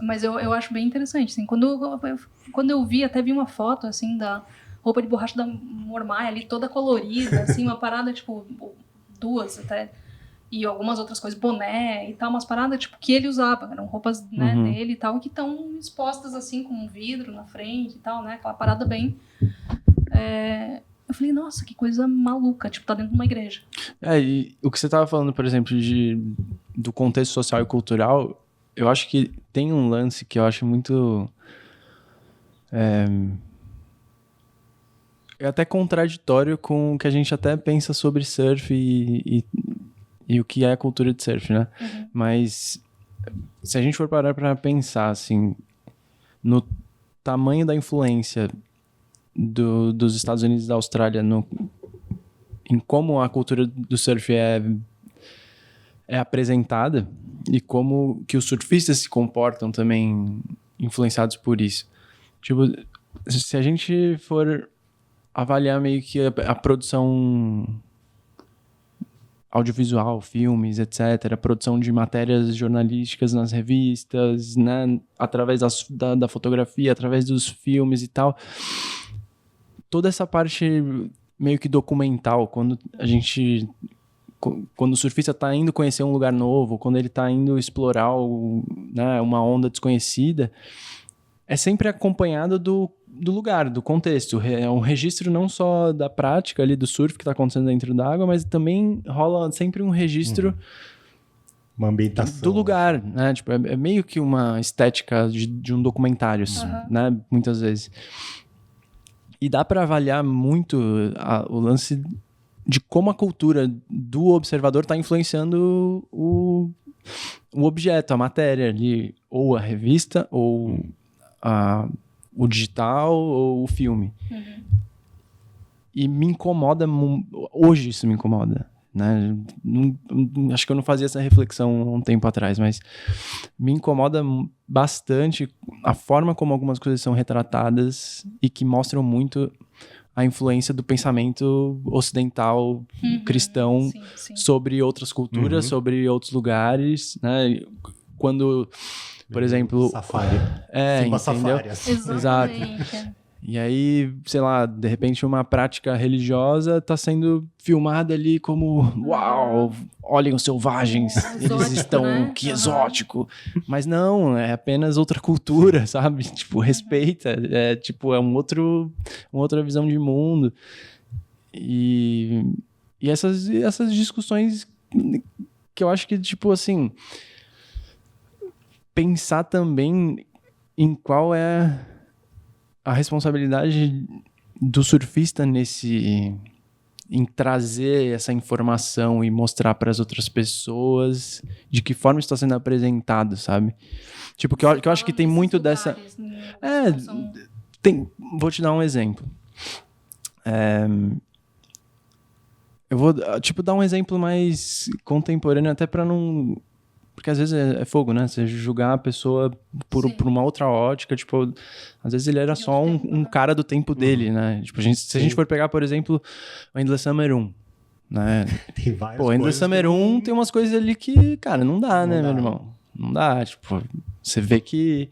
[SPEAKER 3] Mas eu acho bem interessante, assim, quando eu vi, até vi uma foto, assim, da roupa de borracha da Mormaia ali, toda colorida, assim, uma parada, tipo, duas até, e algumas outras coisas, boné e tal, umas paradas, tipo, que ele usava, eram roupas, né, dele e tal, que estão expostas, assim, com um vidro na frente e tal, né, aquela parada bem... Eu falei, nossa, que coisa maluca, tipo, tá dentro de uma igreja.
[SPEAKER 4] E o que você tava falando, por exemplo, do contexto social e cultural, eu acho que tem um lance que eu acho muito... É até contraditório com o que a gente até pensa sobre surf e o que é a cultura de surf, né?
[SPEAKER 3] Uhum.
[SPEAKER 4] Mas se a gente for parar pra pensar, assim, no tamanho da influência dos Estados Unidos e da Austrália em como a cultura do surf é apresentada e como que os surfistas se comportam também influenciados por isso. Tipo, se a gente for avaliar meio que a produção audiovisual, filmes, etc., a produção de matérias jornalísticas nas revistas, né, através da fotografia, através dos filmes e tal, toda essa parte meio que documental, quando o surfista está indo conhecer um lugar novo, quando ele está indo explorar né, uma onda desconhecida, é sempre acompanhado do lugar, do contexto. É um registro não só da prática ali do surf que está acontecendo dentro d'água, mas também rola sempre um registro
[SPEAKER 2] Uma ambientação.
[SPEAKER 4] do lugar, né? Tipo, é meio que uma estética de um documentário, assim, né? Muitas vezes. E dá para avaliar muito o lance de como a cultura do observador está influenciando o objeto, a matéria ali, ou a revista, ou o digital, ou o filme. E me incomoda, hoje isso me incomoda, né? Acho que eu não fazia essa reflexão há um tempo atrás, mas me incomoda bastante a forma como algumas coisas são retratadas e que mostram muito a influência do pensamento ocidental cristão
[SPEAKER 3] Sim.
[SPEAKER 4] sobre outras culturas, sobre outros lugares, né? Quando, por exemplo...
[SPEAKER 2] Safari.
[SPEAKER 4] Entendeu?
[SPEAKER 2] Safari. Assim.
[SPEAKER 3] Exatamente.
[SPEAKER 4] E aí, sei lá, de repente uma prática religiosa está sendo filmada ali como uau, olhem os selvagens, eles
[SPEAKER 3] Exótico,
[SPEAKER 4] estão,
[SPEAKER 3] né?
[SPEAKER 4] que exótico. Mas não, é apenas outra cultura, sabe? Tipo, respeita, é uma outra visão de mundo. E essas discussões que eu acho que, tipo assim, pensar também em qual é a responsabilidade do surfista em trazer essa informação e mostrar para as outras pessoas de que forma está sendo apresentado, sabe? Tipo, que eu acho que tem muito dessa... Vou te dar um exemplo. Eu vou, tipo, dar um exemplo mais contemporâneo, até para não... Porque às vezes é fogo, né? Você julgar a pessoa por uma outra ótica, tipo... Às vezes ele era só um cara do tempo dele, né? Tipo, se a gente for pegar, por exemplo, o Endless Summer 1, né?
[SPEAKER 2] Tem várias
[SPEAKER 4] Pô, Endless Summer 1 tem umas coisas ali que, cara, não dá, né, meu irmão? Não dá, tipo... Você vê que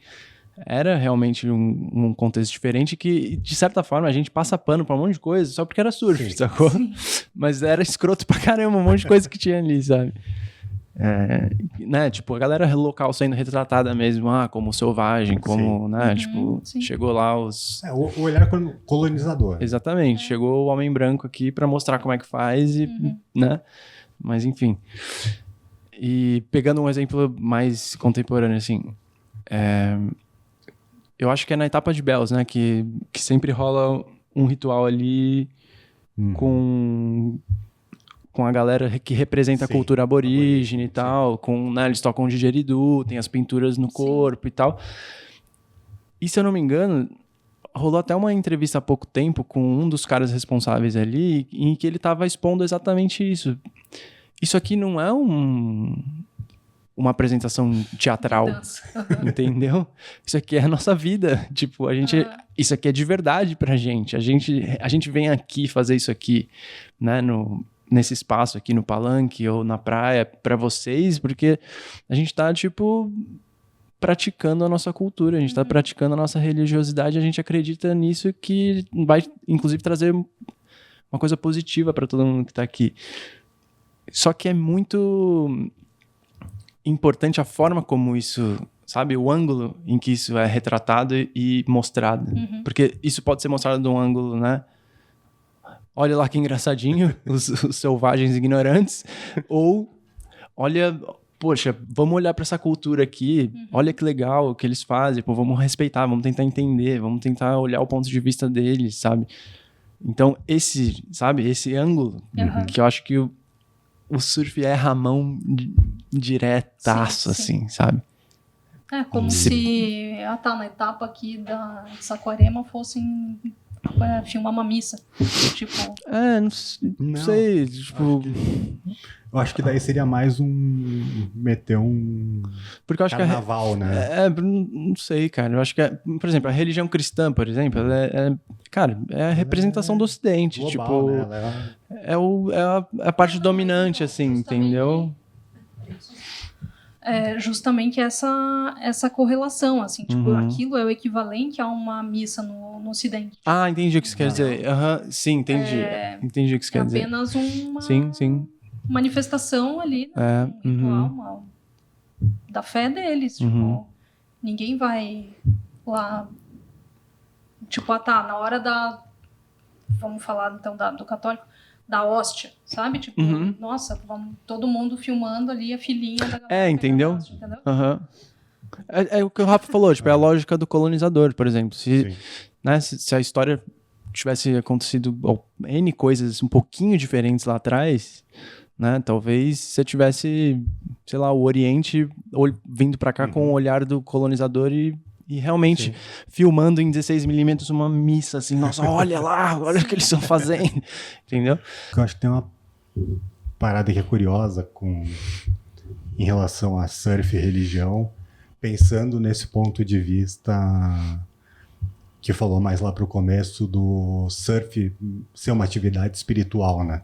[SPEAKER 4] era realmente um contexto diferente que, de certa forma, a gente passa pano pra um monte de coisa só porque era surf, sacou? Mas era escroto pra caramba, um monte de coisa que tinha ali, sabe? Né, tipo, a galera local sendo retratada mesmo, como selvagem, como, né, tipo,
[SPEAKER 3] sim.
[SPEAKER 4] chegou lá os...
[SPEAKER 2] O olhar colonizador.
[SPEAKER 4] Exatamente, chegou o homem branco aqui pra mostrar como é que faz e, né, mas enfim. E pegando um exemplo mais contemporâneo, assim, eu acho que é na etapa de Bells, né, que sempre rola um ritual ali com a galera que representa a cultura aborígene e tal, né, eles tocam didgeridoo, tem as pinturas no corpo e tal. E se eu não me engano, rolou até uma entrevista há pouco tempo com um dos caras responsáveis ali, em que ele estava expondo exatamente isso. Isso aqui não é uma apresentação teatral, entendeu? Isso aqui é a nossa vida, tipo, isso aqui é de verdade pra gente. A gente vem aqui fazer isso aqui, né, nesse espaço aqui no palanque ou na praia pra vocês, porque a gente tá, tipo, praticando a nossa cultura, a gente tá praticando a nossa religiosidade, a gente acredita nisso que vai, inclusive, trazer uma coisa positiva pra todo mundo que tá aqui. Só que é muito importante a forma como isso, sabe, o ângulo em que isso é retratado e mostrado. Porque isso pode ser mostrado de um ângulo, né? Olha lá que engraçadinho, os selvagens ignorantes. Ou, olha, poxa, vamos olhar para essa cultura aqui, olha que legal o que eles fazem, pô, vamos respeitar, vamos tentar entender, vamos tentar olhar o ponto de vista deles, sabe? Então, esse ângulo, que eu acho que o surf erra a mão diretaço, assim, sabe?
[SPEAKER 3] É como se na etapa aqui da Saquarema fossem filmar uma missa. Tipo...
[SPEAKER 4] não sei, tipo...
[SPEAKER 2] Eu acho que daí seria mais meter
[SPEAKER 4] porque eu acho
[SPEAKER 2] carnaval, né?
[SPEAKER 4] Não sei, cara. Eu acho que, por exemplo, a religião cristã, por exemplo, cara, é a representação do Ocidente.
[SPEAKER 2] Global,
[SPEAKER 4] tipo,
[SPEAKER 2] né?
[SPEAKER 4] é a parte dominante, assim, entendeu?
[SPEAKER 3] É justamente essa correlação, assim, tipo, aquilo é o equivalente a uma missa no Ocidente.
[SPEAKER 4] Ah, entendi o que você quer dizer. Sim, entendi. Entendi o que você quer dizer.
[SPEAKER 3] É apenas uma
[SPEAKER 4] manifestação
[SPEAKER 3] ali, né? Um ritual, da fé deles. Tipo, ninguém vai lá, tipo, na hora vamos falar então do católico, da hóstia, sabe? Tipo, nossa, vamos todo mundo filmando ali a filhinha da galera.
[SPEAKER 4] Entendeu?
[SPEAKER 3] Hóstia, entendeu?
[SPEAKER 4] É o que o Rafa falou, tipo, é a lógica do colonizador, por exemplo. Se a história tivesse acontecido N coisas um pouquinho diferentes lá atrás, né? Talvez você tivesse, sei lá, o Oriente vindo pra cá com o olhar do colonizador e realmente filmando em 16mm uma missa, assim, nossa, olha lá, olha o que eles estão fazendo, entendeu?
[SPEAKER 2] Eu acho que tem uma parada que é curiosa em relação a surf e religião, pensando nesse ponto de vista que falou mais lá pro começo do surf ser uma atividade espiritual, né?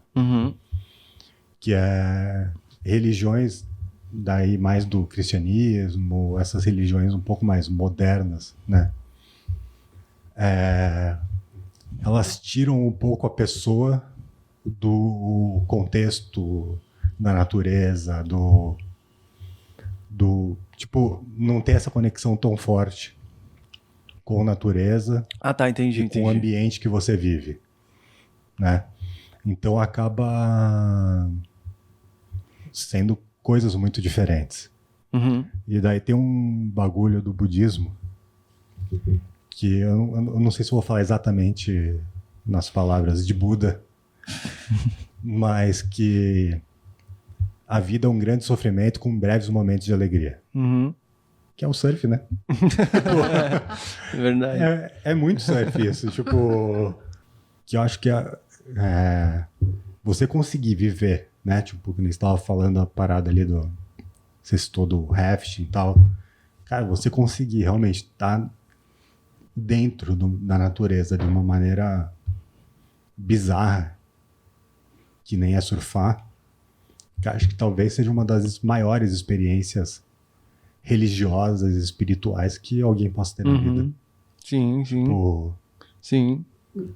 [SPEAKER 2] Que é religiões daí mais do cristianismo, essas religiões um pouco mais modernas, né? Elas tiram um pouco a pessoa do contexto da natureza, tipo, não ter essa conexão tão forte com a natureza
[SPEAKER 4] Entendi.
[SPEAKER 2] com o ambiente que você vive, né? Então acaba sendo coisas muito diferentes. E daí tem um bagulho do budismo que eu não sei se vou falar exatamente nas palavras de Buda, mas que a vida é um grande sofrimento com breves momentos de alegria. Que é o surf, né?
[SPEAKER 4] É verdade.
[SPEAKER 2] É muito surf isso. Tipo, que eu acho que você conseguir viver, né? Tipo, quando você estava falando a parada ali você citou do rafting e tal. Cara, você conseguir realmente estar dentro da natureza de uma maneira bizarra, que nem é surfar, acho que talvez seja uma das maiores experiências religiosas, espirituais que alguém possa ter na vida.
[SPEAKER 4] Uhum. Sim, sim.
[SPEAKER 2] Tipo,
[SPEAKER 4] Sim.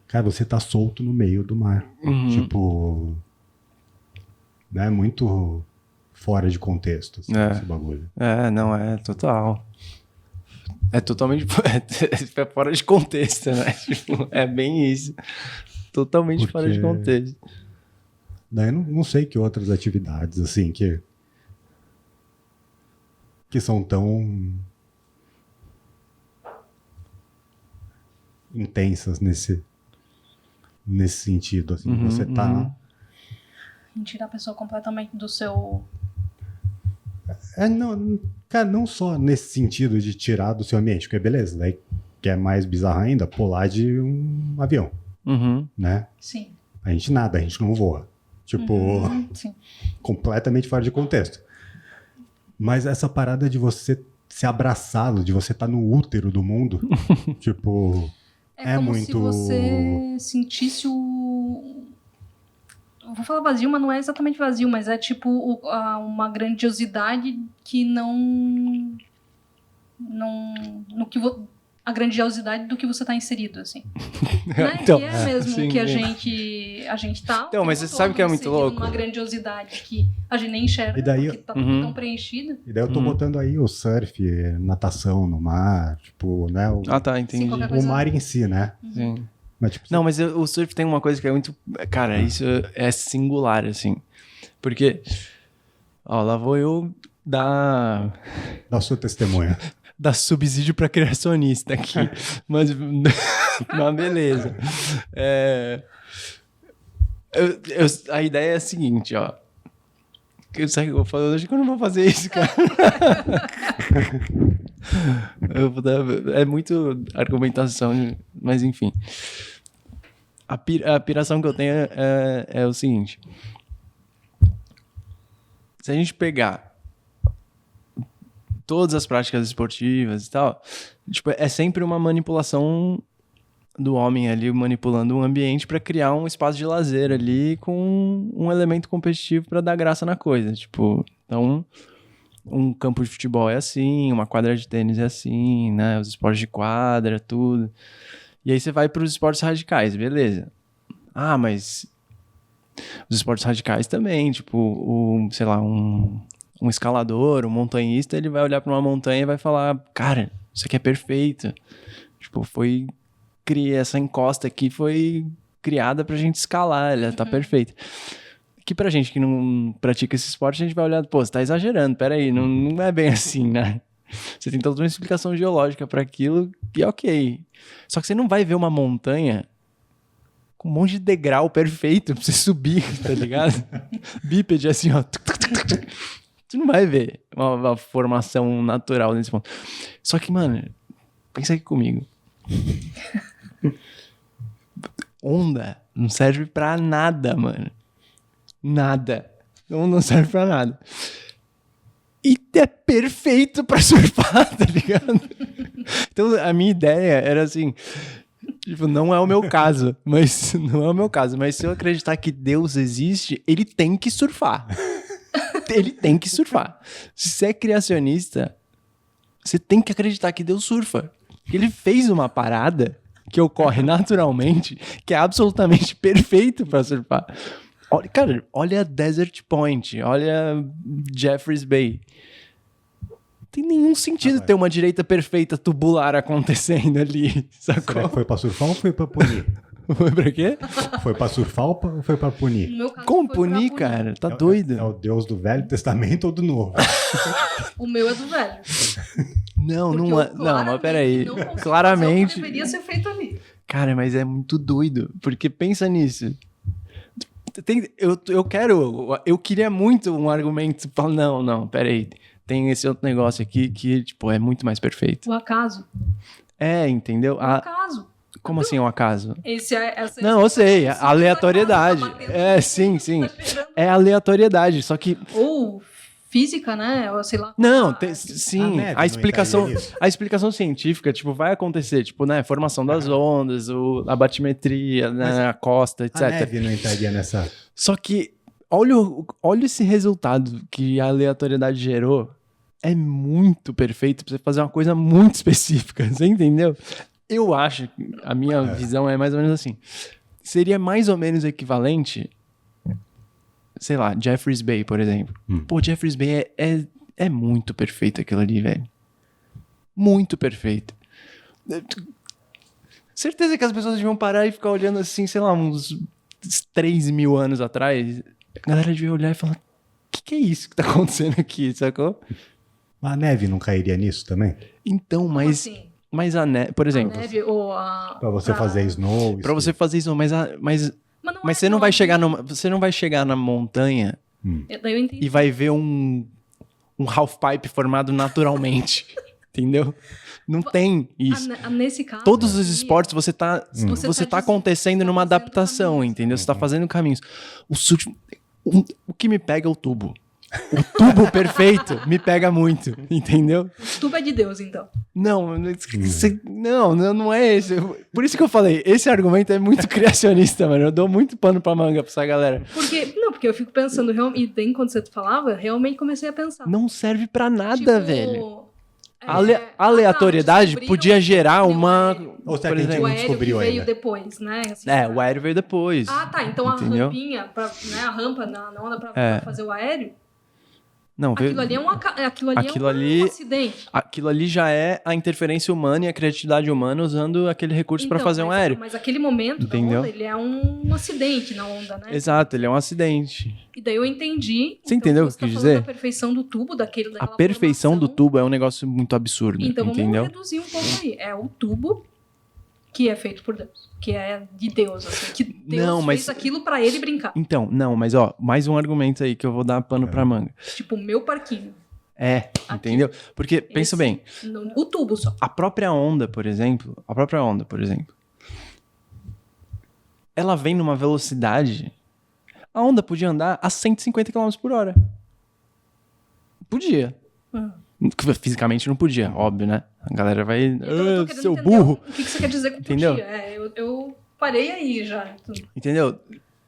[SPEAKER 2] cara, você tá solto no meio do mar.
[SPEAKER 4] Uhum.
[SPEAKER 2] Tipo, né, muito fora de contexto, assim,
[SPEAKER 4] É.
[SPEAKER 2] esse bagulho.
[SPEAKER 4] Não, é total. É totalmente é fora de contexto, né? Tipo, é bem isso. Totalmente fora de
[SPEAKER 2] Porque-
[SPEAKER 4] contexto.
[SPEAKER 2] Daí eu não sei que outras atividades, assim, que são tão intensas nesse sentido, assim.
[SPEAKER 4] Uhum,
[SPEAKER 2] Você tá...
[SPEAKER 4] uhum.
[SPEAKER 3] Em tirar a pessoa completamente do seu...
[SPEAKER 2] Não, cara, não só nesse sentido de tirar do seu ambiente, porque beleza, daí que é mais bizarro ainda, pular de um avião,
[SPEAKER 4] Uhum.
[SPEAKER 2] né?
[SPEAKER 3] Sim.
[SPEAKER 2] A gente nada, a gente não voa. Tipo,
[SPEAKER 3] Sim.
[SPEAKER 2] completamente fora de contexto. Mas essa parada de você ser abraçado, de você estar no útero do mundo, tipo,
[SPEAKER 3] É como se você sentisse o... Eu vou falar vazio, mas não é exatamente vazio, mas é tipo uma grandiosidade que não no que a grandiosidade do que você tá inserido, assim. Né?
[SPEAKER 4] Então,
[SPEAKER 3] que é mesmo
[SPEAKER 4] sim,
[SPEAKER 3] que a
[SPEAKER 4] sim.
[SPEAKER 3] gente tá.
[SPEAKER 4] Então, mas
[SPEAKER 3] o tempo
[SPEAKER 4] você sabe
[SPEAKER 3] todo
[SPEAKER 4] que é muito
[SPEAKER 3] inserido
[SPEAKER 4] louco?
[SPEAKER 3] Numa grandiosidade que a gente nem enxerga,
[SPEAKER 2] E daí-
[SPEAKER 3] porque tá tudo
[SPEAKER 4] Uhum.
[SPEAKER 3] tão preenchido.
[SPEAKER 2] e daí eu tô botando aí o surf, natação no mar, tipo, né?
[SPEAKER 4] Ah, tá, entendi.
[SPEAKER 3] Sim, qualquer
[SPEAKER 2] O
[SPEAKER 3] coisa.
[SPEAKER 2] mar em si, né?
[SPEAKER 4] Sim.
[SPEAKER 2] Mas, tipo,
[SPEAKER 4] Não, mas o surf tem uma coisa que é muito... Cara, isso é singular, assim. Porque... Ó, lá vou eu dar
[SPEAKER 2] dá o seu testemunho.
[SPEAKER 4] subsídio pra criacionista aqui. Mas beleza. A ideia é a seguinte, ó. Sabe o que eu vou fazer? Acho que eu não vou fazer isso, cara. É muito argumentação, mas enfim. A piração que eu tenho é o seguinte. Se a gente pegar todas as práticas esportivas e tal, tipo, é sempre uma manipulação do homem ali manipulando um ambiente para criar um espaço de lazer ali com um elemento competitivo para dar graça na coisa. Tipo, então, um campo de futebol é assim, uma quadra de tênis é assim, né? Os esportes de quadra, tudo. E aí você vai para os esportes radicais, beleza. Ah, mas os esportes radicais também, tipo, sei lá, um escalador, um montanhista, ele vai olhar para uma montanha e vai falar, cara, isso aqui é perfeito. Tipo, essa encosta aqui foi criada pra gente escalar, ela tá perfeita. Que pra gente que não pratica esse esporte, a gente vai olhar, pô, você tá exagerando, peraí, não é bem assim, né? Você tem toda uma explicação geológica pra aquilo e é ok. Só que você não vai ver uma montanha com um monte de degrau perfeito pra você subir, tá ligado? Bípede, assim, ó. Você não vai ver uma formação natural nesse ponto. Só que, mano, pensa aqui comigo. Onda não serve pra nada, mano. Nada. Onda não serve pra nada. E é perfeito pra surfar, tá ligado? Então, a minha ideia era assim... Tipo, não é o meu caso, mas se eu acreditar que Deus existe, ele tem que surfar. Ele tem que surfar. Se você é criacionista, você tem que acreditar que Deus surfa. Ele fez uma parada que ocorre naturalmente, que é absolutamente perfeito para surfar. Olha, cara, olha Desert Point, olha Jeffreys Bay. Não tem nenhum sentido ter uma direita perfeita tubular acontecendo ali,
[SPEAKER 2] Será
[SPEAKER 4] sacou?
[SPEAKER 2] que foi pra surfar ou foi pra punir?
[SPEAKER 4] Foi pra quê?
[SPEAKER 2] Foi pra surfar ou foi pra
[SPEAKER 3] No
[SPEAKER 2] punir?
[SPEAKER 3] meu caso,
[SPEAKER 4] Como
[SPEAKER 3] foi pra
[SPEAKER 4] punir, cara? Tá doido.
[SPEAKER 2] É o Deus do Velho Testamento ou do Novo?
[SPEAKER 3] O meu é do velho.
[SPEAKER 4] Não,
[SPEAKER 3] Porque
[SPEAKER 4] não
[SPEAKER 3] eu
[SPEAKER 4] é. Não, mas peraí.
[SPEAKER 3] não consigo fazer o
[SPEAKER 4] Claramente.
[SPEAKER 3] que deveria ser feito ali.
[SPEAKER 4] Cara, mas é muito doido. Porque pensa nisso. Eu queria muito um argumento. Não, peraí. Tem esse outro negócio aqui que, tipo, é muito mais perfeito.
[SPEAKER 3] O acaso.
[SPEAKER 4] É, entendeu?
[SPEAKER 3] O acaso.
[SPEAKER 4] Como assim um acaso?
[SPEAKER 3] Essa
[SPEAKER 4] Não, eu sei.
[SPEAKER 3] essa-
[SPEAKER 4] Aleatoriedade.
[SPEAKER 3] tá batendo
[SPEAKER 4] É,
[SPEAKER 3] no
[SPEAKER 4] sim,
[SPEAKER 3] fundo,
[SPEAKER 4] sim.
[SPEAKER 3] tá cheirando.
[SPEAKER 4] É aleatoriedade. Só que.
[SPEAKER 3] Ou física, né? Ou sei lá.
[SPEAKER 4] Não,
[SPEAKER 3] a-
[SPEAKER 4] sim,
[SPEAKER 2] A neve
[SPEAKER 4] a
[SPEAKER 2] não
[SPEAKER 4] explicação,
[SPEAKER 2] entraria nisso?
[SPEAKER 4] a explicação científica, tipo, vai acontecer, tipo, né, formação das ondas, a batimetria, né, a costa, etc.
[SPEAKER 2] A neve não entraria nessa...
[SPEAKER 4] Só que olha esse resultado que a aleatoriedade gerou, é muito perfeito pra você fazer uma coisa muito específica, você entendeu? Eu acho, a minha visão é mais ou menos assim. Seria mais ou menos equivalente, sei lá, Jeffreys Bay, por exemplo. Pô, Jeffreys Bay é muito perfeito aquilo ali, velho. Muito perfeito. Certeza que as pessoas deviam parar e ficar olhando assim, sei lá, uns 3.000 anos atrás. A galera devia olhar e falar, o que é isso que tá acontecendo aqui, sacou?
[SPEAKER 2] A neve não cairia nisso também?
[SPEAKER 4] Então,
[SPEAKER 3] Como
[SPEAKER 4] mas...
[SPEAKER 3] assim?
[SPEAKER 4] Mas a neve, por exemplo,
[SPEAKER 3] A neve ou a...
[SPEAKER 2] Pra você fazer snow?
[SPEAKER 4] pra você fazer isso, mas
[SPEAKER 3] Mas
[SPEAKER 4] você não vai chegar você não vai chegar na montanha
[SPEAKER 3] Daí eu entendi.
[SPEAKER 4] e vai ver um half pipe formado naturalmente, entendeu? Não tem isso.
[SPEAKER 3] Nesse caso...
[SPEAKER 4] Todos os
[SPEAKER 3] aí,
[SPEAKER 4] esportes você tá acontecendo numa
[SPEAKER 3] fazendo
[SPEAKER 4] adaptação,
[SPEAKER 3] caminhos.
[SPEAKER 4] entendeu? Você tá fazendo caminhos. O que me pega é o tubo. O tubo perfeito me pega muito, entendeu?
[SPEAKER 3] O tubo é de Deus, então.
[SPEAKER 4] Não, não é esse. Por isso que eu falei, esse argumento é muito criacionista, mano. Eu dou muito pano pra manga pra essa galera.
[SPEAKER 3] Porque eu fico pensando, e daí, enquanto você falava, eu realmente comecei a pensar.
[SPEAKER 4] Não serve pra nada,
[SPEAKER 3] Tipo,
[SPEAKER 4] velho.
[SPEAKER 3] é,
[SPEAKER 4] Aleatoriedade
[SPEAKER 3] descobriram
[SPEAKER 4] podia gerar
[SPEAKER 3] o
[SPEAKER 4] uma...
[SPEAKER 3] aéreo.
[SPEAKER 2] Ou será
[SPEAKER 4] por
[SPEAKER 2] que a gente
[SPEAKER 3] O
[SPEAKER 4] exemplo,
[SPEAKER 2] não
[SPEAKER 3] aéreo que
[SPEAKER 2] descobriu
[SPEAKER 3] veio
[SPEAKER 2] ainda?
[SPEAKER 3] depois, né? Assim,
[SPEAKER 4] o aéreo veio depois.
[SPEAKER 3] Ah, tá. Então
[SPEAKER 4] Entendeu?
[SPEAKER 3] a rampinha, a rampa na onda pra fazer o aéreo,
[SPEAKER 4] Não,
[SPEAKER 3] aquilo ali é um acidente.
[SPEAKER 4] Aquilo ali já é a interferência humana e a criatividade humana usando aquele recurso pra fazer um aéreo.
[SPEAKER 3] Mas aquele momento
[SPEAKER 4] Entendeu?
[SPEAKER 3] da onda, ele é um acidente na onda, né?
[SPEAKER 4] Exato, ele é um acidente.
[SPEAKER 3] E daí eu entendi.
[SPEAKER 4] Você entendeu o que
[SPEAKER 3] você
[SPEAKER 4] eu quis
[SPEAKER 3] tá falando
[SPEAKER 4] dizer?
[SPEAKER 3] da perfeição do tubo,
[SPEAKER 4] A
[SPEAKER 3] daquela
[SPEAKER 4] perfeição do
[SPEAKER 3] formação.
[SPEAKER 4] tubo é um negócio muito absurdo,
[SPEAKER 3] Então
[SPEAKER 4] entendeu?
[SPEAKER 3] vamos reduzir um pouco aí. É o tubo que é feito por Deus. Que é de Deus, assim. Que Deus
[SPEAKER 4] Não, mas-
[SPEAKER 3] fez aquilo pra ele brincar.
[SPEAKER 4] Então, não, mas ó, mais um argumento aí que eu vou dar pano pra manga.
[SPEAKER 3] Tipo, meu parquinho. Aqui.
[SPEAKER 4] Entendeu? Porque, pensa
[SPEAKER 3] Esse-
[SPEAKER 4] bem,
[SPEAKER 3] O tubo só.
[SPEAKER 4] a própria onda, por exemplo, ela vem numa velocidade, a onda podia andar a 150 km por hora. Podia. Fisicamente não podia, óbvio, né? A galera vai...
[SPEAKER 3] Então eu tô querendo
[SPEAKER 4] seu
[SPEAKER 3] entender
[SPEAKER 4] burro!
[SPEAKER 3] O que você quer dizer com
[SPEAKER 4] Entendeu?
[SPEAKER 3] podia? Eu parei aí já.
[SPEAKER 4] Entendeu?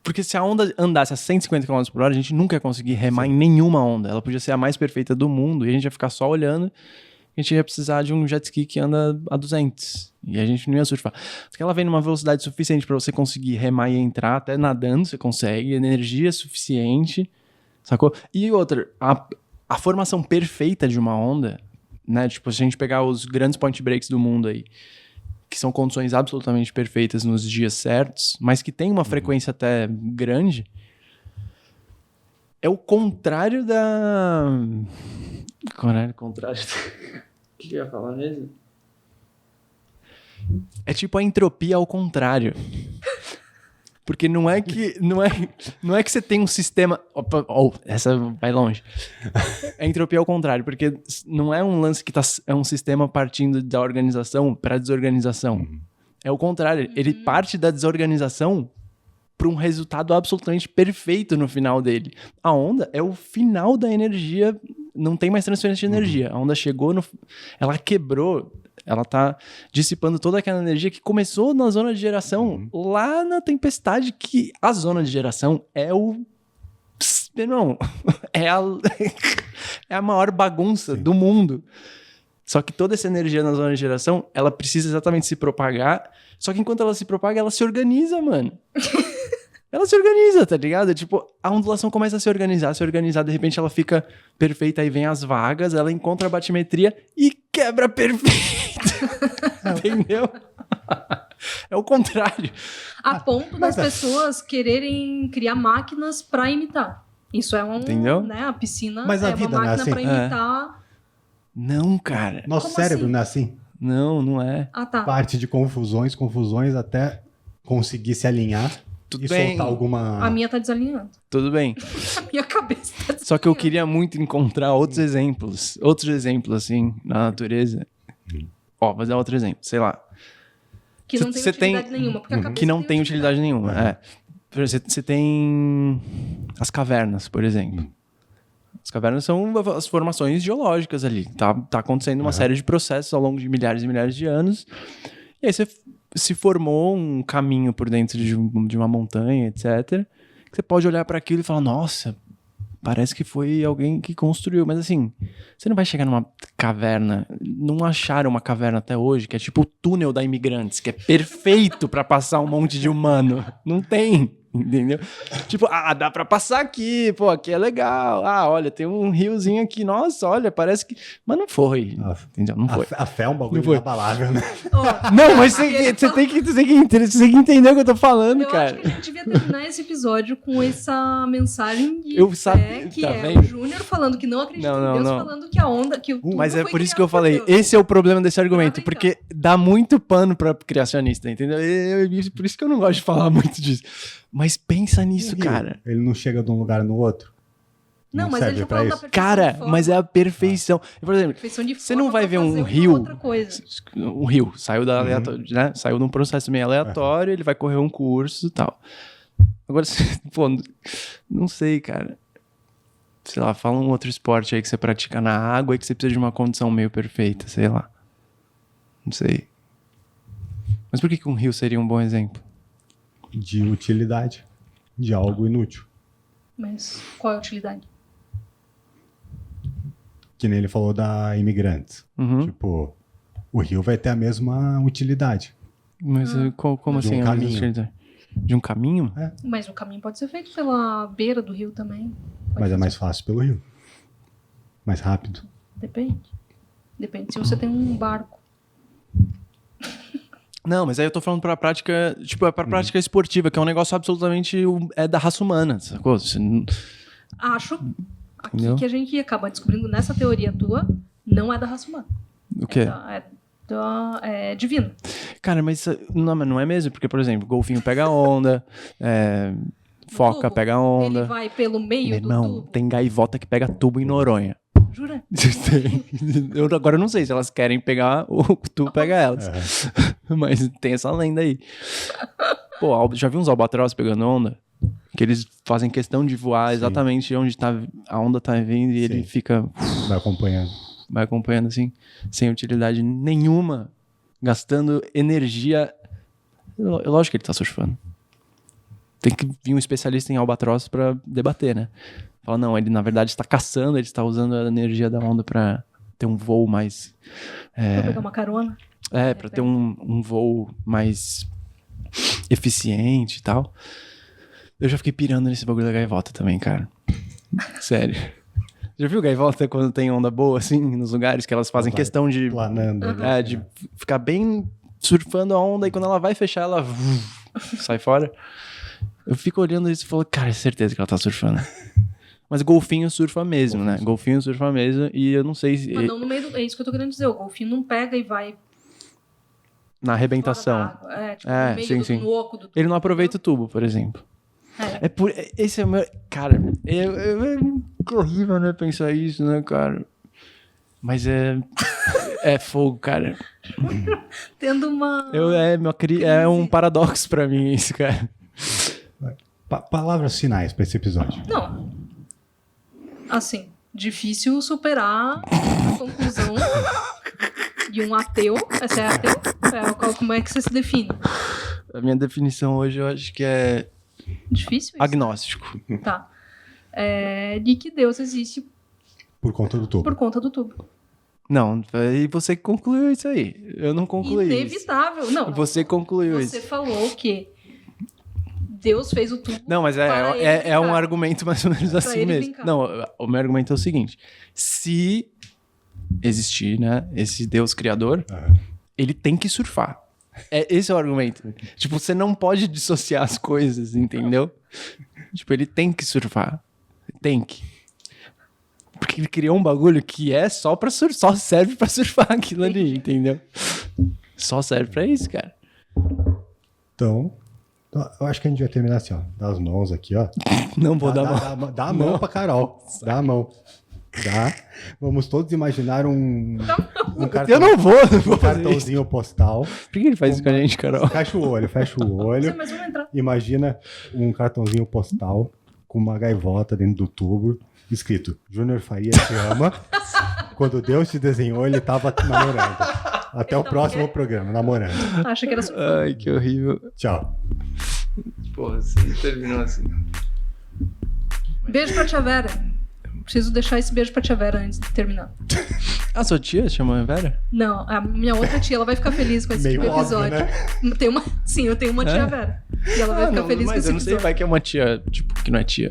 [SPEAKER 4] Porque se a onda andasse a 150 km por hora, a gente nunca ia conseguir remar em nenhuma onda. Ela podia ser a mais perfeita do mundo e a gente ia ficar só olhando. A gente ia precisar de um jet ski que anda a 200. E a gente não ia surfar. Porque ela vem numa velocidade suficiente para você conseguir remar e entrar, até nadando você consegue, energia suficiente, sacou? E outra, a formação perfeita de uma onda, né? Tipo, se a gente pegar os grandes point breaks do mundo aí, que são condições absolutamente perfeitas nos dias certos, mas que tem uma frequência até grande, é o contrário da... Contrário. O que eu ia falar mesmo? É tipo a entropia ao contrário. Porque não é que você tem um sistema... essa vai longe. É entropia ao contrário, porque não é um lance que é um sistema partindo da organização para desorganização. É o contrário. Ele parte da desorganização para um resultado absolutamente perfeito no final dele. A onda é o final da energia, não tem mais transferência de energia. A onda chegou, ela quebrou, ela tá dissipando toda aquela energia que começou na zona de geração, lá na tempestade, que a zona de geração é o... Não, é a maior bagunça do mundo. Só que toda essa energia na zona de geração, ela precisa exatamente se propagar. Só que enquanto ela se propaga, ela se organiza, mano. Ela se organiza, tá ligado? Tipo, a ondulação começa a se organizar, de repente ela fica perfeita, aí vem as vagas, ela encontra a batimetria e quebra perfeito. Entendeu? É o contrário.
[SPEAKER 3] A ponto das pessoas quererem criar máquinas pra imitar. Isso é
[SPEAKER 4] Entendeu?
[SPEAKER 3] né? A piscina
[SPEAKER 2] Mas a
[SPEAKER 3] é
[SPEAKER 2] vida
[SPEAKER 3] uma
[SPEAKER 2] não é
[SPEAKER 3] máquina
[SPEAKER 2] assim?
[SPEAKER 3] pra imitar.
[SPEAKER 4] Não, cara.
[SPEAKER 2] Nosso
[SPEAKER 3] Como
[SPEAKER 2] cérebro
[SPEAKER 3] assim?
[SPEAKER 2] não é assim?
[SPEAKER 4] Não é.
[SPEAKER 3] Ah, tá.
[SPEAKER 2] Parte de confusões até conseguir se alinhar
[SPEAKER 4] Tudo
[SPEAKER 2] e
[SPEAKER 4] bem.
[SPEAKER 2] soltar alguma...
[SPEAKER 3] A minha tá desalinhando.
[SPEAKER 4] Tudo bem.
[SPEAKER 3] A minha cabeça tá desalinhando.
[SPEAKER 4] Só que eu queria muito encontrar outros exemplos, assim, na natureza. Ó, vou dar outro exemplo, sei lá.
[SPEAKER 3] Que não tem
[SPEAKER 4] Você tem-
[SPEAKER 3] utilidade nenhuma. Porque a cabeça
[SPEAKER 4] Que não tem utilidade nenhuma, é. Você tem as cavernas, por exemplo. As cavernas são as formações geológicas ali. Tá acontecendo uma série de processos ao longo de milhares e milhares de anos. E aí se formou um caminho por dentro de uma montanha, etc. Que você pode olhar para aquilo e falar, nossa, parece que foi alguém que construiu. Mas assim, você não vai chegar numa caverna. Não acharam uma caverna até hoje, que é tipo o túnel da Imigrantes, que é perfeito pra passar um monte de humano. Não tem. Entendeu? Tipo, dá pra passar aqui, pô, aqui é legal. Olha, tem um riozinho aqui, nossa, olha, parece que... Mas não foi, entendeu? Não foi.
[SPEAKER 2] A fé é um bagulho
[SPEAKER 4] Não foi.
[SPEAKER 2] inabalável, né?
[SPEAKER 4] Não, mas você tem que entender o que eu tô falando,
[SPEAKER 3] Eu
[SPEAKER 4] cara.
[SPEAKER 3] acho que a gente devia terminar esse episódio com essa mensagem de
[SPEAKER 4] Eu
[SPEAKER 3] fé,
[SPEAKER 4] sabia,
[SPEAKER 3] que
[SPEAKER 4] tá
[SPEAKER 3] é
[SPEAKER 4] vendo?
[SPEAKER 3] o Júnior falando que não acredita em Deus,
[SPEAKER 4] Não.
[SPEAKER 3] falando que a onda, que o tubo
[SPEAKER 4] Mas é
[SPEAKER 3] foi
[SPEAKER 4] por isso
[SPEAKER 3] criado
[SPEAKER 4] que eu
[SPEAKER 3] por
[SPEAKER 4] falei,
[SPEAKER 3] Deus.
[SPEAKER 4] esse é o problema desse argumento,
[SPEAKER 3] brincar.
[SPEAKER 4] porque dá muito pano pra criacionista, entendeu? Por isso que eu não gosto de falar muito disso. Mas pensa nisso,
[SPEAKER 2] Rio,
[SPEAKER 4] cara.
[SPEAKER 2] Ele não chega de um lugar no outro.
[SPEAKER 3] Não, mas ele
[SPEAKER 2] serve
[SPEAKER 3] tá
[SPEAKER 2] pra
[SPEAKER 3] falando da
[SPEAKER 2] isso.
[SPEAKER 3] perfeição
[SPEAKER 4] Cara,
[SPEAKER 3] de forma,
[SPEAKER 4] mas é a perfeição. Por exemplo,
[SPEAKER 3] perfeição de
[SPEAKER 4] você não
[SPEAKER 3] forma
[SPEAKER 4] vai
[SPEAKER 3] pra
[SPEAKER 4] ver um
[SPEAKER 3] fazer uma
[SPEAKER 4] rio.
[SPEAKER 3] outra coisa.
[SPEAKER 4] Um rio, saiu da aleatório, né? Saiu num processo meio aleatório, ele vai correr um curso e tal. Agora, pô, não sei, cara. Sei lá, fala um outro esporte aí que você pratica na água e que você precisa de uma condição meio perfeita, sei lá. Não sei. Mas por que um rio seria um bom exemplo?
[SPEAKER 2] De utilidade. De algo inútil.
[SPEAKER 3] Mas qual é a utilidade?
[SPEAKER 2] Que nem ele falou da Imigrantes.
[SPEAKER 4] Uhum.
[SPEAKER 2] Tipo, o rio vai ter a mesma utilidade.
[SPEAKER 4] Mas como
[SPEAKER 2] De
[SPEAKER 4] assim?
[SPEAKER 2] um
[SPEAKER 4] a mesma
[SPEAKER 2] caminho.
[SPEAKER 4] utilidade? De um caminho?
[SPEAKER 3] Mas o caminho pode ser feito pela beira do rio também. Pode
[SPEAKER 2] Mas é
[SPEAKER 3] fazer.
[SPEAKER 2] mais fácil pelo rio. Mais rápido.
[SPEAKER 3] Depende. Depende se você tem um barco.
[SPEAKER 4] Não, mas aí eu tô falando pra prática, tipo, é pra prática esportiva, que é um negócio absolutamente é da raça humana, sacou? Você não-
[SPEAKER 3] Acho aqui
[SPEAKER 4] Entendeu?
[SPEAKER 3] que a gente acaba descobrindo nessa teoria tua, não é da raça humana.
[SPEAKER 4] O quê?
[SPEAKER 3] É divino.
[SPEAKER 4] Cara, mas não é mesmo, porque, por exemplo, golfinho pega onda, foca
[SPEAKER 3] Tubo,
[SPEAKER 4] pega onda.
[SPEAKER 3] Ele vai pelo meio
[SPEAKER 4] Meu
[SPEAKER 3] do
[SPEAKER 4] irmão,
[SPEAKER 3] tubo.
[SPEAKER 4] tem gaivota que pega tubo em Noronha.
[SPEAKER 3] Jura?
[SPEAKER 4] Agora eu não sei se elas querem pegar, o tubo pega elas. Mas tem essa lenda aí. Pô, já viu uns albatroz pegando onda? Que eles fazem questão de voar exatamente onde a onda tá vindo e ele
[SPEAKER 2] Sim.
[SPEAKER 4] fica...
[SPEAKER 2] Vai acompanhando.
[SPEAKER 4] assim, sem utilidade nenhuma, gastando energia. Lógico que ele tá surfando. Tem que vir um especialista em albatroz pra debater, né? Fala, não, ele na verdade está caçando, ele está usando a energia da onda pra ter um voo mais...
[SPEAKER 3] Pra pegar uma carona.
[SPEAKER 4] pra ter um voo mais eficiente e tal. Eu já fiquei pirando nesse bagulho da gaivota também, cara. Sério. Já viu gaivota quando tem onda boa, assim, nos lugares que elas fazem
[SPEAKER 2] Vai
[SPEAKER 4] questão de...
[SPEAKER 2] Planando.
[SPEAKER 4] de ficar bem surfando a onda e quando ela vai fechar, ela sai fora. Eu fico olhando isso e falo, cara, é certeza que ela tá surfando. Mas golfinho surfa mesmo, né? Golfinho surfa mesmo e eu não sei se...
[SPEAKER 3] Mas não no meio do... É isso que eu tô querendo dizer. O golfinho não pega e vai
[SPEAKER 4] Na arrebentação.
[SPEAKER 3] fora da água. Tipo,
[SPEAKER 4] É,
[SPEAKER 3] no meio
[SPEAKER 4] sim,
[SPEAKER 3] do
[SPEAKER 4] sim.
[SPEAKER 3] no oco do tubo.
[SPEAKER 4] Ele não aproveita o tubo, por exemplo.
[SPEAKER 3] É.
[SPEAKER 4] Esse é o meu... Cara, é horrível, né? Pensar isso, né, cara? Mas é fogo, cara.
[SPEAKER 3] Tendo uma...
[SPEAKER 4] É um paradoxo pra mim isso, cara.
[SPEAKER 2] Palavras finais pra esse episódio.
[SPEAKER 3] Não. Assim, difícil superar a conclusão de um ateu. Você é ateu? Como é que você se define?
[SPEAKER 4] A minha definição hoje eu acho que é
[SPEAKER 3] Difícil isso?
[SPEAKER 4] agnóstico.
[SPEAKER 3] Tá. De que Deus existe
[SPEAKER 2] Por conta do tubo.
[SPEAKER 3] por conta do tubo.
[SPEAKER 4] Não, e você concluiu isso aí. Eu não concluí isso.
[SPEAKER 3] Inevitável. Não.
[SPEAKER 4] Você concluiu
[SPEAKER 3] Você
[SPEAKER 4] isso.
[SPEAKER 3] falou que Deus fez o tubo.
[SPEAKER 4] Não, mas
[SPEAKER 3] para ele
[SPEAKER 4] é um
[SPEAKER 3] brincar.
[SPEAKER 4] argumento mais ou menos
[SPEAKER 3] Pra
[SPEAKER 4] assim
[SPEAKER 3] ele
[SPEAKER 4] mesmo.
[SPEAKER 3] brincar.
[SPEAKER 4] Não, o meu argumento é o seguinte. Se existir, né, esse Deus criador, ele tem que surfar. Esse é o argumento. Tipo, você não pode dissociar as coisas, entendeu? Tipo, ele tem que surfar. Tem que. Porque ele criou um bagulho que é só serve pra surfar aquilo ali, entendeu? Só serve pra isso, cara.
[SPEAKER 2] Então, eu acho que a gente vai terminar assim, ó. Dá as mãos aqui, ó.
[SPEAKER 4] Não vou dar mão.
[SPEAKER 2] Dá a mão pra Carol. Dá a mão. Dá. Vamos todos imaginar um
[SPEAKER 4] Eu não vou
[SPEAKER 2] um
[SPEAKER 4] fazer isso.
[SPEAKER 2] cartãozinho postal.
[SPEAKER 4] Por que ele faz isso com a gente, Carol?
[SPEAKER 2] Fecha o olho.
[SPEAKER 3] Mas vamos entrar.
[SPEAKER 2] Imagina um cartãozinho postal com uma gaivota dentro do tubo, escrito: Júnior Faria te ama. Quando Deus te desenhou, ele tava namorando. Até o próximo programa, namorando.
[SPEAKER 3] Acha que era
[SPEAKER 4] Ai, que horrível.
[SPEAKER 2] Tchau.
[SPEAKER 4] Porra, você terminou assim.
[SPEAKER 3] Beijo pra Tia Vera. Preciso deixar esse beijo pra tia Vera antes de terminar.
[SPEAKER 4] A sua tia chama Vera?
[SPEAKER 3] Não, a minha outra tia, ela vai ficar feliz com esse
[SPEAKER 2] Meio
[SPEAKER 3] tipo de
[SPEAKER 2] óbvio,
[SPEAKER 3] episódio. Sim, eu tenho uma tia Vera. E ela vai ficar feliz com
[SPEAKER 4] mas
[SPEAKER 3] esse
[SPEAKER 4] eu não sei,
[SPEAKER 3] episódio.
[SPEAKER 4] vai que é uma tia, tipo, que não é tia.